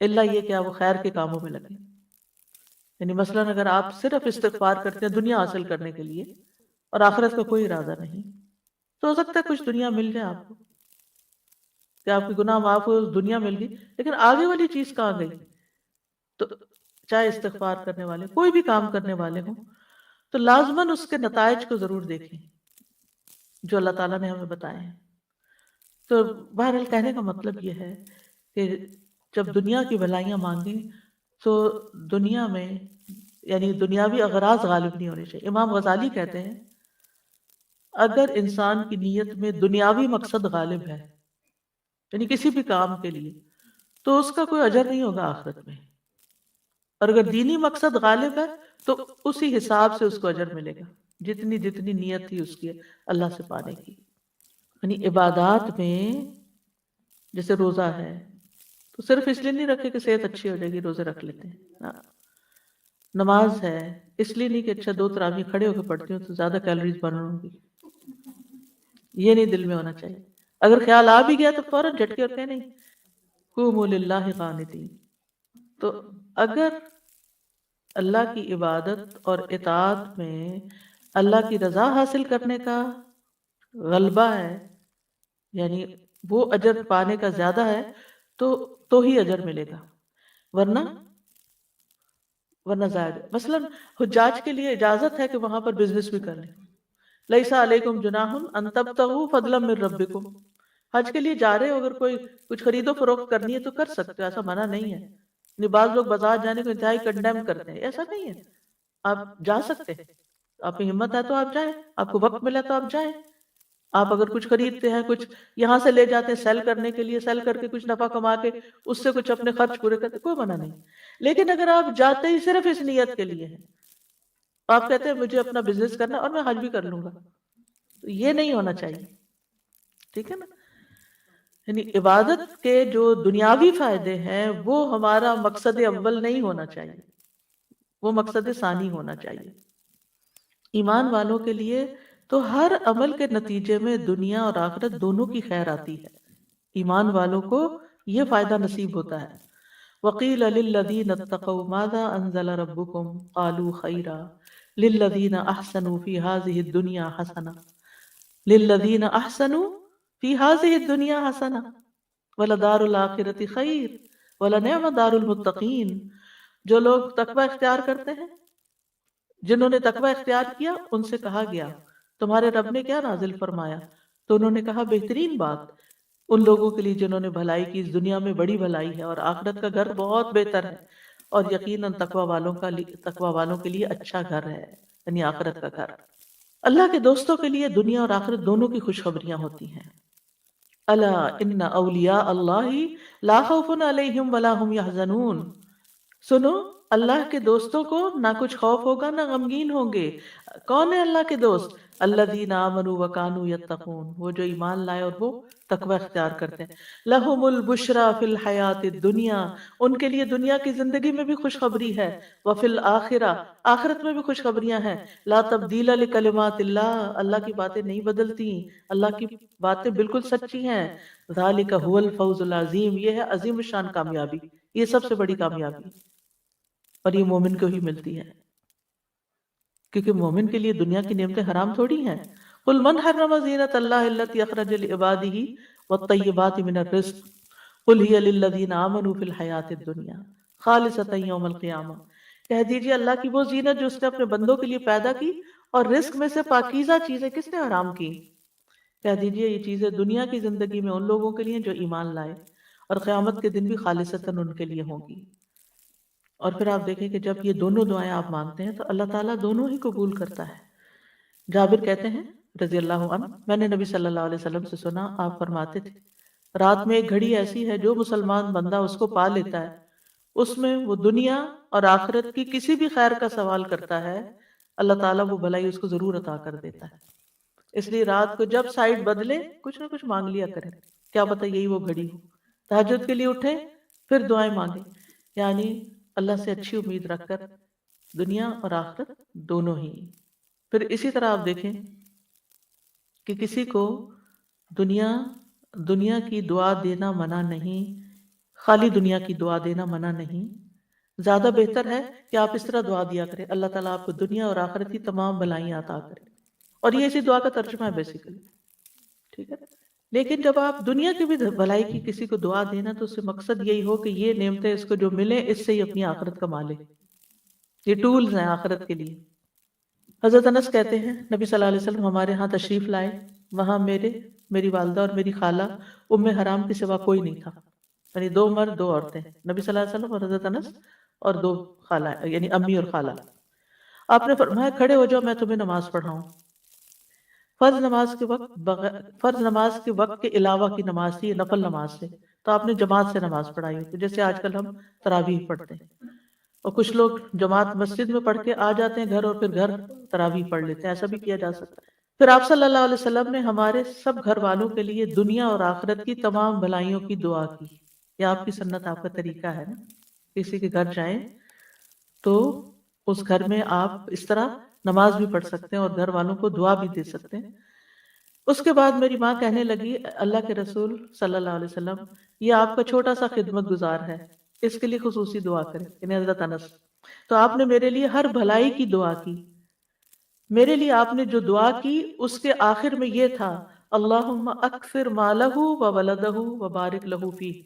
اللہ یہ کہ آپ وہ خیر کے کاموں میں لگیں۔ یعنی مثلا اگر آپ صرف استغفار کرتے ہیں دنیا حاصل کرنے کے لیے اور آخرت کا کوئی ارادہ نہیں، تو ہو سکتا ہے کچھ دنیا مل جائے آپ کو کہ آپ کی گناہ معاف ہو، دنیا مل گئی، لیکن آگے والی چیز کہاں گئی؟ تو چاہے استغفار کرنے والے کوئی بھی کام کرنے والے ہوں تو لازماً اس کے نتائج کو ضرور دیکھیں جو اللہ تعالیٰ نے ہمیں بتائے ہیں۔ تو بہرحال کہنے کا مطلب یہ ہے کہ جب دنیا کی بھلائیاں مانگیں تو دنیا میں یعنی دنیاوی اغراض غالب نہیں ہونے چاہیے۔ امام غزالی کہتے ہیں اگر انسان کی نیت میں دنیاوی مقصد غالب ہے یعنی کسی بھی کام کے لیے تو اس کا کوئی اجر نہیں ہوگا آخرت میں، اور اگر دینی مقصد غالب ہے تو اسی حساب سے اس کو اجر ملے گا جتنی جتنی نیت تھی اس کی اللہ سے پانے کی۔ یعنی عبادات میں جیسے روزہ ہے تو صرف اس لیے نہیں رکھے کہ صحت اچھی ہو جائے گی روزے رکھ لیتے ہیں، نماز ہے اس لیے نہیں کہ اچھا 2 تراویح کھڑے ہو کے پڑھتی ہوں تو زیادہ کیلوریز برن ہوں گی، یہ نہیں دل میں ہونا چاہیے۔ اگر خیال آ بھی گیا تو فوراً جھٹکے اور کہنے قوموا للہ قانتین۔ تو اگر اللہ کی عبادت اور اطاعت میں اللہ کی رضا حاصل کرنے کا غلبہ ہے، یعنی وہ اجر پانے کا زیادہ ہے تو ہی اجر ملے گا، ورنہ زائد۔ مثلا حجاج کے لیے اجازت ہے کہ وہاں پر بزنس بھی کر لیں، لیس علیکم جناح ان تبتغوا فضلا من ربکم، حج کے لیے جا رہے ہو اگر کوئی کچھ خرید و فروخت کرنی ہے تو کر سکتے ہو، ایسا منع نہیں ہے۔ یعنی بعض لوگ بازار جانے کو انتہائی کنڈیم کرتے ہیں، ایسا نہیں ہے، آپ جا سکتے ہیں، آپ میں ہمت ہے تو آپ جائیں، آپ کو وقت ملا تو آپ جائیں۔ آپ اگر کچھ خریدتے ہیں کچھ یہاں سے لے جاتے ہیں سیل کرنے کے لیے، سیل کر کے کچھ نفع کما کے اس سے کچھ اپنے خرچ پورے کرتے، کوئی منع نہیں۔ لیکن اگر آپ جاتے ہی صرف اس نیت کے لیے ہیں، آپ کہتے ہیں مجھے اپنا بزنس کرنا اور میں حج بھی کر لوں گا، تو یہ نہیں ہونا چاہیے، ٹھیک ہے نا؟ یعنی عبادت کے جو دنیاوی فائدے ہیں وہ ہمارا مقصد اول نہیں ہونا چاہیے، وہ مقصد ثانی ہونا چاہیے۔ ایمان والوں کے لیے تو ہر عمل کے نتیجے میں دنیا اور آخرت دونوں کی خیر آتی ہے، ایمان والوں کو یہ فائدہ نصیب ہوتا ہے۔ وَقِيلَ لِلَّذِينَ اتَّقَوْا مَاذَا أَنزَلَ رَبُّكُمْ قَالُوا خَيْرًا لِلَّذِينَ أَحْسَنُوا فِي هَذِهِ الدُّنْيَا حَسَنَةٌ لِلَّذِينَ أَحْسَنُوا فِي هَذِهِ الدُّنْيَا حَسَنَةٌ وَلَدَارُ الْآخِرَةِ خَيْرٌ وَلَنِعْمَ دَارُ الْمُتَّقِينَ۔ جو لوگ تقوی اختیار کرتے ہیں، جنہوں نے تقوی اختیار کیا، ان سے کہا گیا تمہارے رب نے کیا نازل فرمایا؟ تو انہوں نے کہا بہترین بات ان لوگوں کے لیے جنہوں نے بھلائی کی، اس دنیا میں بڑی بھلائی ہے اور آخرت کا گھر بہت بہتر ہے، اور یقیناً تقوی والوں کے لیے اچھا گھر ہے، یعنی آخرت کا گھر۔ اللہ کے دوستوں کے لیے دنیا اور آخرت دونوں کی خوشخبریاں ہوتی ہیں۔ الا ان اولیاء اللہ لا خوف علیہم ولا هم یحزنون، سنو اللہ کے دوستوں کو نہ کچھ خوف ہوگا نہ غمگین ہوں گے. کون ہے اللہ کے دوست؟ الذین آمنوا وکانوا یتقون، وہ جو ایمان لائے اور وہ تقوی اختیار کرتے ہیں. لہم البشریٰ فی الحیات الدنیا، ان کے لیے دنیا کی زندگی میں بھی خوشخبری ہے. وفی الآخرہ، آخرت میں بھی خوشخبریاں ہیں. لا تبدیل لکلمات اللہ، اللہ کی باتیں نہیں بدلتی، اللہ کی باتیں بالکل سچی ہیں. ذالک هو الفوز العظیم، یہ ہے عظیم الشان کامیابی، یہ سب سے بڑی کامیابی، اور یہ مومن کو ہی ملتی ہے، کیونکہ مومن کے لیے دنیا کی نعمتیں حرام تھوڑی ہیں. قل من حرم زینۃ اللہ التی اخرج لعبادہ والطیبات من الرزق قل ہی للذین آمنوا فی الحیاۃ الدنیا خالصۃ یوم القیامہ. کہہ دیجیے اللہ کی وہ زینت جو اس نے اپنے بندوں کے لیے پیدا کی اور رزق میں سے پاکیزہ چیزیں کس نے حرام کی. کہہ دیجیے یہ چیزیں دنیا کی زندگی میں ان لوگوں کے لیے جو ایمان لائے، اور قیامت کے دن بھی خالصتاً ان کے لیے ہوں گی. اور پھر آپ دیکھیں کہ جب یہ دونوں دعائیں آپ مانگتے ہیں تو اللہ تعالیٰ دونوں ہی قبول کرتا ہے. جابر کہتے ہیں رضی اللہ عنہ، میں نے نبی صلی اللہ علیہ وسلم سے سنا، آپ فرماتے تھے رات میں ایک گھڑی ایسی ہے جو مسلمان بندہ اس کو پا لیتا ہے، اس میں وہ دنیا اور آخرت کی کسی بھی خیر کا سوال کرتا ہے، اللہ تعالیٰ وہ بھلائی اس کو ضرور عطا کر دیتا ہے. اس لیے رات کو جب سائیڈ بدلے کچھ نہ کچھ مانگ لیا کریں، کیا پتہ یہی وہ گھڑی ہو. تہجد کے لیے اٹھیں پھر دعائیں مانگیں، یعنی اللہ سے اچھی امید رکھ کر دنیا اور آخرت دونوں ہی. پھر اسی طرح آپ دیکھیں کہ کسی کو دنیا دنیا کی دعا دینا منع نہیں، خالی دنیا کی دعا دینا منع نہیں. زیادہ بہتر ہے کہ آپ اس طرح دعا دیا کریں، اللہ تعالیٰ آپ کو دنیا اور آخرت کی تمام بھلائیاں عطا کرے. اور یہ اسی دعا کا ترجمہ ہے بیسیکلی، ٹھیک ہے. لیکن جب آپ دنیا کی بھی بھلائی کی کسی کو دعا دینا تو اس سے مقصد یہی ہو کہ یہ نعمتیں اس کو جو ملے اس سے ہی اپنی آخرت کما لے. یہ ٹولز ہیں آخرت کے لیے. حضرت انس کہتے ہیں نبی صلی اللہ علیہ وسلم ہمارے ہاں تشریف لائے، وہاں میری والدہ اور میری خالہ ام حرام کے سوا کوئی نہیں تھا، یعنی دو مرد دو عورتیں، نبی صلی اللہ علیہ وسلم اور حضرت انس اور دو خالہ، یعنی امی اور خالہ. آپ نے فرمایا کھڑے ہو جاؤ میں تمہیں نماز پڑھاؤں. فرض نماز کے وقت کے علاوہ کی نماز تھی، نفل نماز سے، تو آپ نے جماعت سے نماز پڑھائی ہوتی جیسے آج کل ہم تراویح پڑھتے ہیں. اور کچھ لوگ جماعت مسجد میں پڑھ کے آ جاتے ہیں گھر اور پھر گھر تراویح پڑھ لیتے ہیں، ایسا بھی کیا جا سکتا ہے. پھر آپ صلی اللہ علیہ وسلم نے ہمارے سب گھر والوں کے لیے دنیا اور آخرت کی تمام بھلائیوں کی دعا کی. یہ آپ کی سنت، آپ کا طریقہ ہے نا. کسی کے گھر جائیں تو اس گھر میں آپ اس طرح نماز بھی پڑھ سکتے ہیں اور گھر والوں کو دعا بھی دے سکتے ہیں. اس کے بعد میری ماں کہنے لگی اللہ کے رسول صلی اللہ علیہ وسلم یہ آپ کا چھوٹا سا خدمت گزار ہے، اس کے لیے خصوصی دعا کریں، یعنی حضرت انس. تو آپ نے میرے لیے ہر بھلائی کی دعا کی. میرے لیے آپ نے جو دعا کی اس کے آخر میں یہ تھا اللہم اکثر مالہ و ولدہ و بارک لہ فیہ،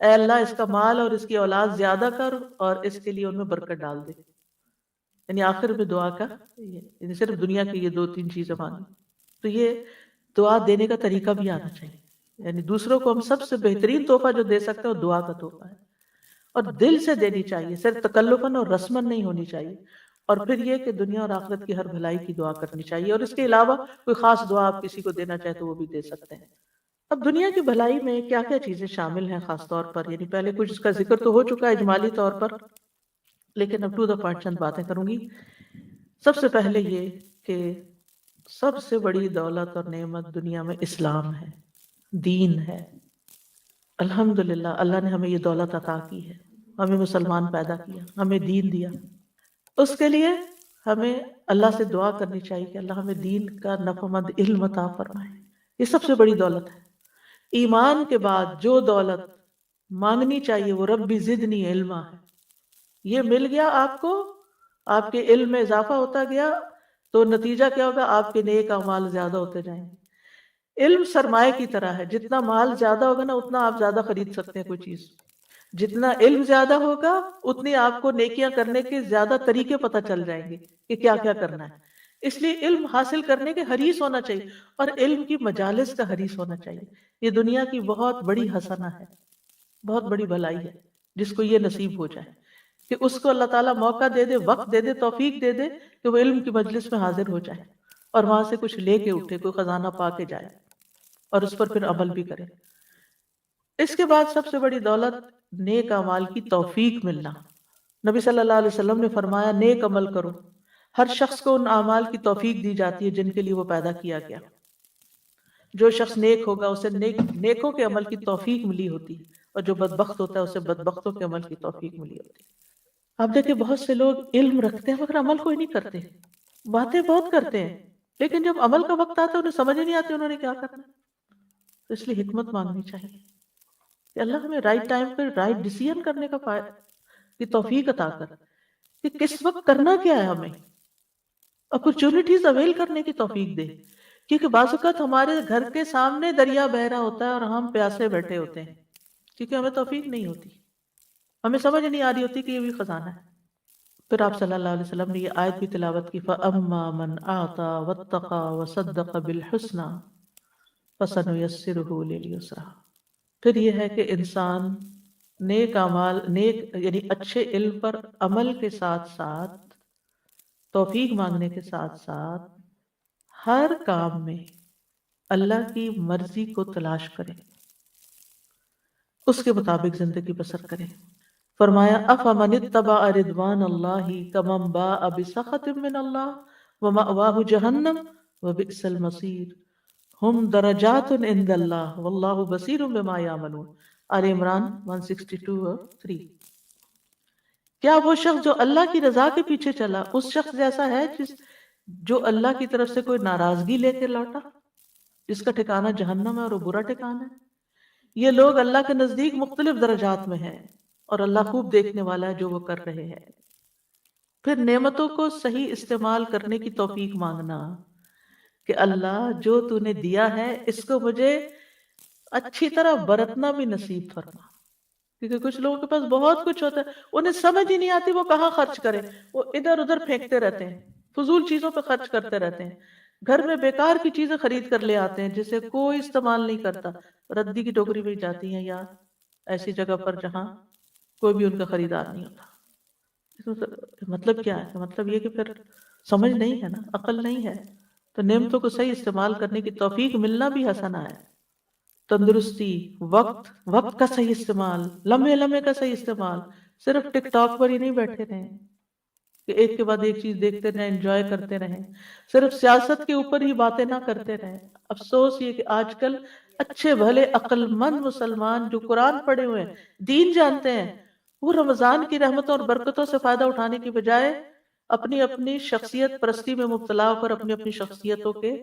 اے اللہ اس کا مال اور اس کی اولاد زیادہ کر اور اس کے لیے ان میں برکت ڈال دے. یعنی آخر میں دعا کا یعنی صرف دنیا کی یہ دو تین چیزیں مانگی. تو یہ دعا دینے کا طریقہ بھی آنا چاہیے، یعنی دوسروں کو ہم سب سے بہترین تحفہ جو دے سکتے ہیں وہ دعا کا تحفہ ہے، اور دل سے دینی چاہیے، صرف تکلفاً اور رسماً نہیں ہونی چاہیے. اور پھر یہ کہ دنیا اور آخرت کی ہر بھلائی کی دعا کرنی چاہیے، اور اس کے علاوہ کوئی خاص دعا آپ کسی کو دینا چاہے تو وہ بھی دے سکتے ہیں. اب دنیا کی بھلائی میں کیا کیا چیزیں شامل ہیں خاص طور پر، یعنی پہلے کچھ اس کا ذکر تو ہو چکا ہے اجمالی طور پر، لیکن اب ٹو دا پوائنٹ چند باتیں کروں گی. سب سے پہلے یہ کہ سب سے بڑی دولت اور نعمت دنیا میں اسلام ہے، دین ہے. الحمدللہ اللہ نے ہمیں یہ دولت عطا کی ہے، ہمیں مسلمان پیدا کیا، ہمیں دین دیا. اس کے لیے ہمیں اللہ سے دعا کرنی چاہیے کہ اللہ ہمیں دین کا نفعمند علم عطا فرمائے. یہ سب سے بڑی دولت ہے. ایمان کے بعد جو دولت مانگنی چاہیے وہ ربی زدنی علما ہے. یہ مل گیا آپ کو، آپ کے علم میں اضافہ ہوتا گیا تو نتیجہ کیا ہوگا، آپ کے نیک اعمال زیادہ ہوتے جائیں گے. علم سرمائے کی طرح ہے، جتنا مال زیادہ ہوگا نا اتنا آپ زیادہ خرید سکتے ہیں کوئی چیز. جتنا علم زیادہ ہوگا اتنی آپ کو نیکیاں کرنے کے زیادہ طریقے پتہ چل جائیں گے کہ کیا کیا کرنا ہے. اس لیے علم حاصل کرنے کے حریص ہونا چاہیے، اور علم کی مجالس کا حریص ہونا چاہیے. یہ دنیا کی بہت بڑی حسنہ ہے، بہت بڑی بھلائی ہے جس کو یہ نصیب ہو جائے کہ اس کو اللہ تعالیٰ موقع دے دے، وقت دے دے، توفیق دے دے کہ وہ علم کی مجلس میں حاضر ہو جائے اور وہاں سے کچھ لے کے اٹھے، کوئی خزانہ پا کے جائے اور اس پر پھر عمل بھی کرے. اس کے بعد سب سے بڑی دولت نیک اعمال کی توفیق ملنا. نبی صلی اللہ علیہ وسلم نے فرمایا نیک عمل کرو، ہر شخص کو ان اعمال کی توفیق دی جاتی ہے جن کے لیے وہ پیدا کیا گیا. جو شخص نیک ہوگا اسے نیکوں کے عمل کی توفیق ملی ہوتی ہے، اور جو بدبخت ہوتا ہے اسے بدبختوں کے عمل کی توفیق ملی ہوتی ہے. آپ دیکھیں بہت سے لوگ علم رکھتے ہیں مگر عمل کوئی نہیں کرتے، باتیں بہت کرتے ہیں لیکن جب عمل کا وقت آتا ہے انہیں سمجھ ہی نہیں آتی انہوں نے کیا کرنا. تو اس لیے حکمت مانگنی چاہیے کہ اللہ ہمیں رائٹ ٹائم پہ رائٹ ڈیسیژن کرنے کی توفیق عطا کر، کہ کس وقت کرنا کیا ہے، ہمیں اپرچونٹیز اویل کرنے کی توفیق دے. کیونکہ بعض اوقات ہمارے گھر کے سامنے دریا بہ رہا ہوتا ہے اور ہم پیاسے بیٹھے ہوتے ہیں کیونکہ ہمیں توفیق نہیں ہوتی، ہمیں سمجھ نہیں آ رہی ہوتی کہ یہ بھی خزانہ ہے. پھر آپ صلی اللہ علیہ وسلم نے یہ آیت بھی تلاوت کی فَأَمَّا مَنْ أَعْطَى وَاتَّقَى وَصَدَّقَ بِالْحُسْنَى فَسَنُيَسِّرُهُ لِلْيُسْرَى. پھر یہ ہے کہ انسان نیک اعمال، نیک یعنی اچھے علم پر عمل کے ساتھ ساتھ، توفیق مانگنے کے ساتھ ساتھ ہر کام میں اللہ کی مرضی کو تلاش کرے، اس کے مطابق زندگی بسر کرے. فرمایا افمن اتبع رضوان اللہ کمن باء بسخط من اللہ ومأواہ جہنم وبئس المصیر ہم درجات عند اللہ واللہ بصیر بما یعملون. آل عمران 162:3. کیا وہ شخص جو اللہ کی رضا کے پیچھے چلا اس شخص جیسا ہے جو اللہ کی طرف سے کوئی ناراضگی لے کے لوٹا، جس کا ٹھکانہ جہنم ہے اور وہ برا ٹھکانہ ہے. یہ لوگ اللہ کے نزدیک مختلف درجات میں ہیں اور اللہ خوب دیکھنے والا ہے جو وہ کر رہے ہیں. پھر نعمتوں کو صحیح استعمال کرنے کی توفیق مانگنا کہ اللہ جو تو نے دیا ہے اس کو مجھے اچھی طرح برتنا بھی نصیب فرما. کیونکہ کچھ لوگوں کے پاس بہت کچھ ہوتا ہے انہیں سمجھ ہی نہیں آتی وہ کہاں خرچ کرے، وہ ادھر ادھر پھینکتے رہتے ہیں، فضول چیزوں پہ خرچ کرتے رہتے ہیں، گھر میں بیکار کی چیزیں خرید کر لے آتے ہیں جسے کوئی استعمال نہیں کرتا، ردی کی ٹوکری میں جاتی ہیں یا ایسی جگہ پر جہاں کوئی بھی ان کا خریدار نہیں ہوتا. مطلب کیا ہے؟ مطلب یہ کہ پھر سمجھ نہیں ہے نا، عقل نہیں ہے. تو نعمتوں کو صحیح استعمال کرنے کی توفیق ملنا بھی حسنہ ہے. تندرستی، وقت کا صحیح استعمال، لمحے لمحے کا صحیح استعمال. صرف ٹک ٹاک پر ہی نہیں بیٹھے رہیں کہ ایک کے بعد ایک چیز دیکھتے رہیں، انجوائے کرتے رہیں، صرف سیاست کے اوپر ہی باتیں نہ کرتے رہیں. افسوس یہ کہ آج کل اچھے بھلے عقل مند مسلمان جو قرآن پڑھے ہوئے ہیں، دین جانتے ہیں، وہ رمضان کی رحمتوں اور برکتوں سے فائدہ اٹھانے کی بجائے اپنی اپنی شخصیت پرستی میں مبتلا ہو کر اپنی اپنی شخصیتوں کے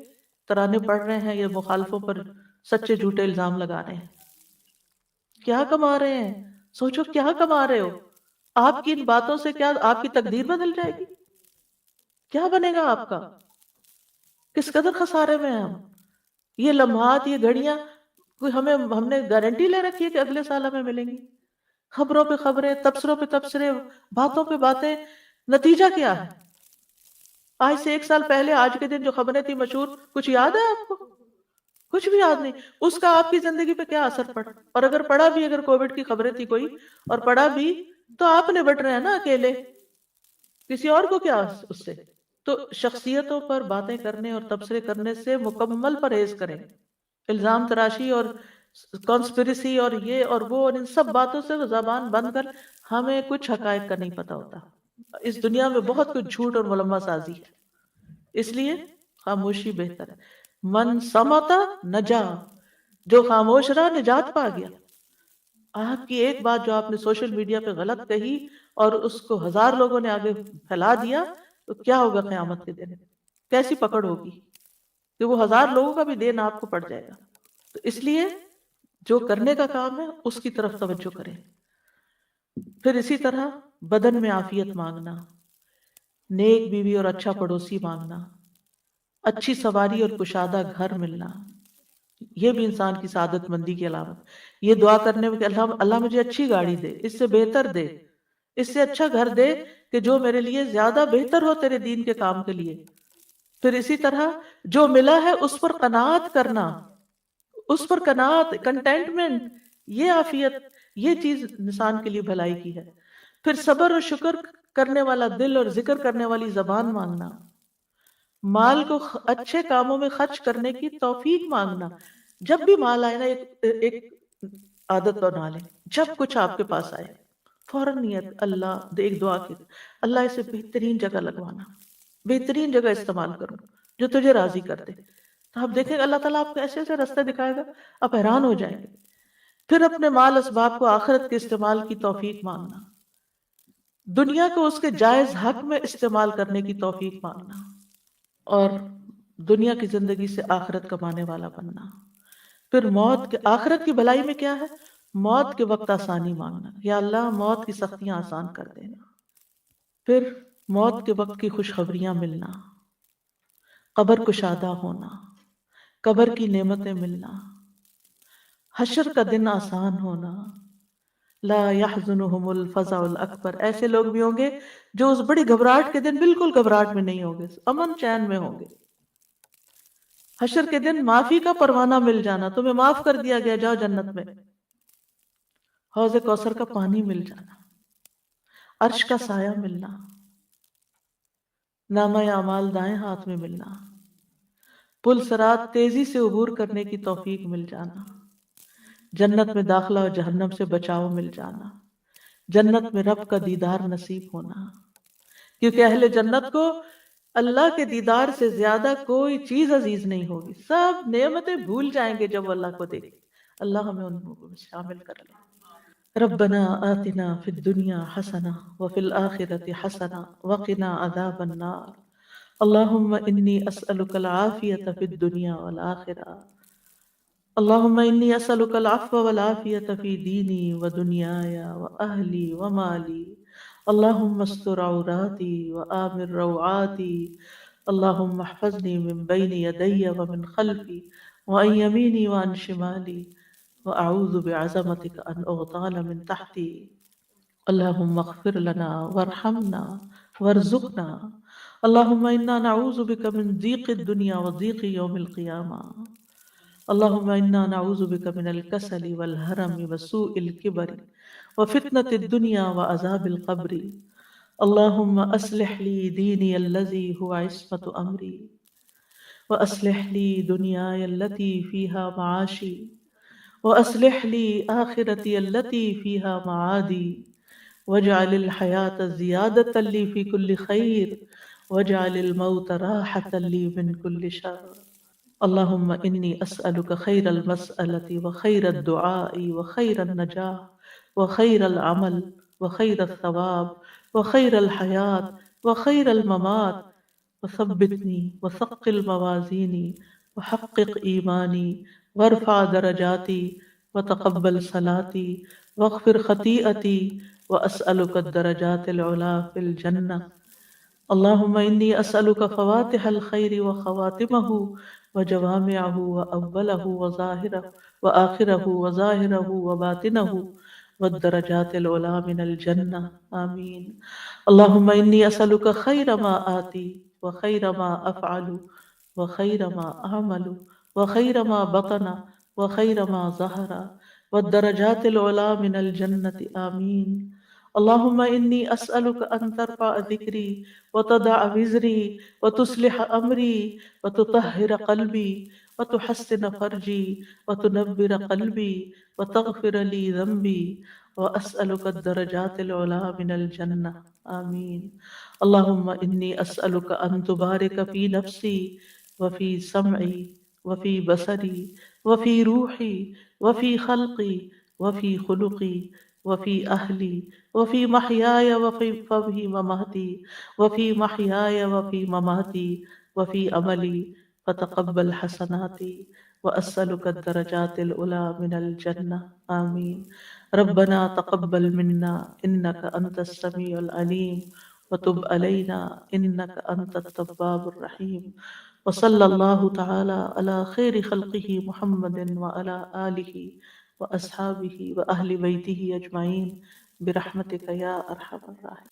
ترانے پڑھ رہے ہیں یا مخالفوں پر سچے جھوٹے الزام لگا رہے ہیں. کیا کما رہے ہیں؟ سوچو کیا کما رہے ہو؟ آپ کی ان باتوں سے کیا آپ کی تقدیر بدل جائے گی؟ کیا بنے گا آپ کا؟ کس قدر خسارے میں ہیں ہم؟ یہ لمحات، یہ گھڑیاں کوئی ہم نے گارنٹی لے رکھی ہے کہ اگلے سال ہمیں ملیں گی؟ خبروں پہ خبریں، تبصروں پہ تبصرے، باتوں پہ باتیں، نتیجہ کیا ہے؟ آج سے 1 سال پہلے آج کے دن جو خبریں تھی مشہور، کچھ یاد ہے آپ کو؟ کچھ بھی یاد نہیں. اس کا آپ کی زندگی پہ کیا اثر پڑا؟ اور اگر پڑا بھی، اگر کووڈ کی خبریں تھی کوئی اور پڑا بھی، تو آپ نے بٹ رہے ہیں نا اکیلے، کسی اور کو کیا اس سے. تو شخصیتوں پر باتیں کرنے اور تبصرے کرنے سے مکمل پرہیز کریں. الزام تراشی اور کانسپریسی اور یہ اور وہ اور ان سب باتوں سے زبان بند کر، ہمیں کچھ حقائق کا نہیں پتا ہوتا. اس دنیا میں بہت کچھ جھوٹ اور ملمہ سازی ہے، اس لیے خاموشی بہتر ہے. من سمتا نجا، جو خاموش رہا نجات پا گیا. آپ کی ایک بات جو آپ نے سوشل میڈیا پہ غلط کہی اور اس کو 1000 لوگوں نے آگے پھیلا دیا، تو کیا ہوگا قیامت کے دن؟ کیسی پکڑ ہوگی کہ وہ 1000 لوگوں کا بھی دین آپ کو پڑ جائے گا. تو اس لیے جو کرنے کا کام ہے اس کی طرف توجہ کریں. پھر اسی طرح بدن میں عافیت مانگنا، نیک بیوی اور اچھا پڑوسی مانگنا، اچھی سواری اور کشادہ گھر ملنا، یہ بھی انسان کی سعادت مندی کی علامت. یہ دعا کرنے میں کہ اللہ مجھے اچھی گاڑی دے، اس سے بہتر دے، اس سے اچھا گھر دے کہ جو میرے لیے زیادہ بہتر ہو تیرے دین کے کام کے لیے. پھر اسی طرح جو ملا ہے اس پر قناعت کرنا، اس پر قناعت، کنٹینٹمنٹ، یہ عافیت، یہ چیز انسان کے لیے بھلائی کی ہے. پھر صبر اور شکر کرنے والا دل اور ذکر کرنے والی زبان مانگنا، مال کو اچھے کاموں میں خرچ کرنے کی توفیق مانگنا. جب بھی مال آئے نا، ایک عادت بنا لیں، جب کچھ آپ کے پاس آئے فوراً نیت اللہ ایک دعا کی، اللہ اسے بہترین جگہ لگوانا، بہترین جگہ استعمال کروں جو تجھے راضی کر دے۔ تو آپ دیکھیں گے اللہ تعالیٰ آپ کو ایسے ایسے راستے دکھائے گا، آپ حیران ہو جائیں گے۔ پھر اپنے مال اسباب کو آخرت کے استعمال کی توفیق مانگنا، دنیا کو اس کے جائز حق میں استعمال کرنے کی توفیق مانگنا، اور دنیا کی زندگی سے آخرت کمانے والا بننا۔ پھر موت کے آخرت کی بھلائی میں کیا ہے؟ موت کے وقت آسانی مانگنا، یا اللہ موت کی سختیاں آسان کر دینا۔ پھر موت کے وقت کی خوشخبریاں ملنا، قبر کشادہ ہونا، قبر کی نعمتیں ملنا، حشر کا دن آسان ہونا، لا يحزنهم الفزع الاکبر، ایسے لوگ بھی ہوں گے جو اس بڑی گھبراہٹ کے دن بالکل گھبراہٹ میں نہیں ہوں گے، امن چین میں ہوں گے۔ حشر کے دن معافی کا پروانہ مل جانا، تمہیں معاف کر دیا گیا، جاؤ جنت میں، حوض کوثر کا پانی مل جانا، عرش کا سایہ ملنا، نامہ اعمال دائیں ہاتھ میں ملنا، پل صراط تیزی سے عبور کرنے کی توفیق مل جانا، جنت میں داخلہ اور جہنم سے بچاؤ مل جانا، جنت میں رب کا دیدار نصیب ہونا، کیونکہ اہل جنت کو اللہ کے دیدار سے زیادہ کوئی چیز عزیز نہیں ہوگی، سب نعمتیں بھول جائیں گے جب وہ اللہ کو دیکھیں۔ اللہ ہمیں ان لوگوں میں شامل کر لے۔ ربنا آتنا فی الدنیا حسنہ وفی الآخرۃ حسنہ وقنا عذاب النار، اللہم انی اسألک العافیۃ فی الدنیا والآخرہ، اللہم انی اسألک العفو والعافیۃ فی دینی ودنیای واہلی ومالی، اللہم استر عوراتي وآمن روعاتي، اللہم احفظنی من بین یدی ومن خلفی وعن یمینی وعن شمالی، وأعوذ بعظمتك أن أغتال من تحتي، اللهم اغفر لنا وارحمنا وارزقنا، اللهم إنا نعوذ بك من ضيق الدنيا وضيق يوم القيامة، اللهم إنا نعوذ بك من الكسل والهرم وسوء الكبر وفتنة الدنيا وعذاب القبر، اللهم أصلح لي ديني الذي هو عصمة أمري، وأصلح لي دنياي التي فيها معاشي، وأصلح لي آخرتي التي فيها معادي، واجعل الحياة زيادة لي في كل خير، واجعل الموت راحة لي من كل شر، اللهم إني أسألك خير المسألة وخير الدعاء وخير النجاح وخير العمل وخير الثواب وخير الحياة وخير الممات، وثبتني وثقل موازيني وحقق إيماني وارفع درجاتي وتقبل صلاتي واغفر خطيئتي، وأسألك الدرجات العلى في الجنة، اللهم إني أسألك فواتح الخير وخواتمه وجوامعه وأوله وظاهره وآخره وظاهره وباطنه والدرجات العلى من الجنة، آمين. اللهم إني أسألك خير ما آتي وخير ما أفعل وخير ما أعمل وخير ما بطن وخير ما ظهر والدرجات العلى من الجنة، آمين. اللهم إني أسألك أن ترفع ذكري وتضع وزري وتصلح أمري وتطهر قلبي وتحسن فرجي وتنبر قلبي وتغفر لي ذنبي، وأسألك الدرجات العلى من الجنة، آمين. اللهم إني أسألك أن تبارك في نفسي وفي سمعي وفي بصري وفي روحي وفي خلقي وفي خلقي وفي أهلي وفي محياي وفي مماتي وفي محياي وفي مماتي وفي أملي، فتقبل حسناتي، وأسألك الدرجات الأولى من الجنة، آمين. ربنا تقبل منا إنك أنت السميع العليم، وتب علينا إنك أنت التواب الرحيم، وصلى الله تعالى على خير خلقه محمد وعلى آله وأصحابه وأهل بيته أجمعين برحمتك يا أرحم الراحمين.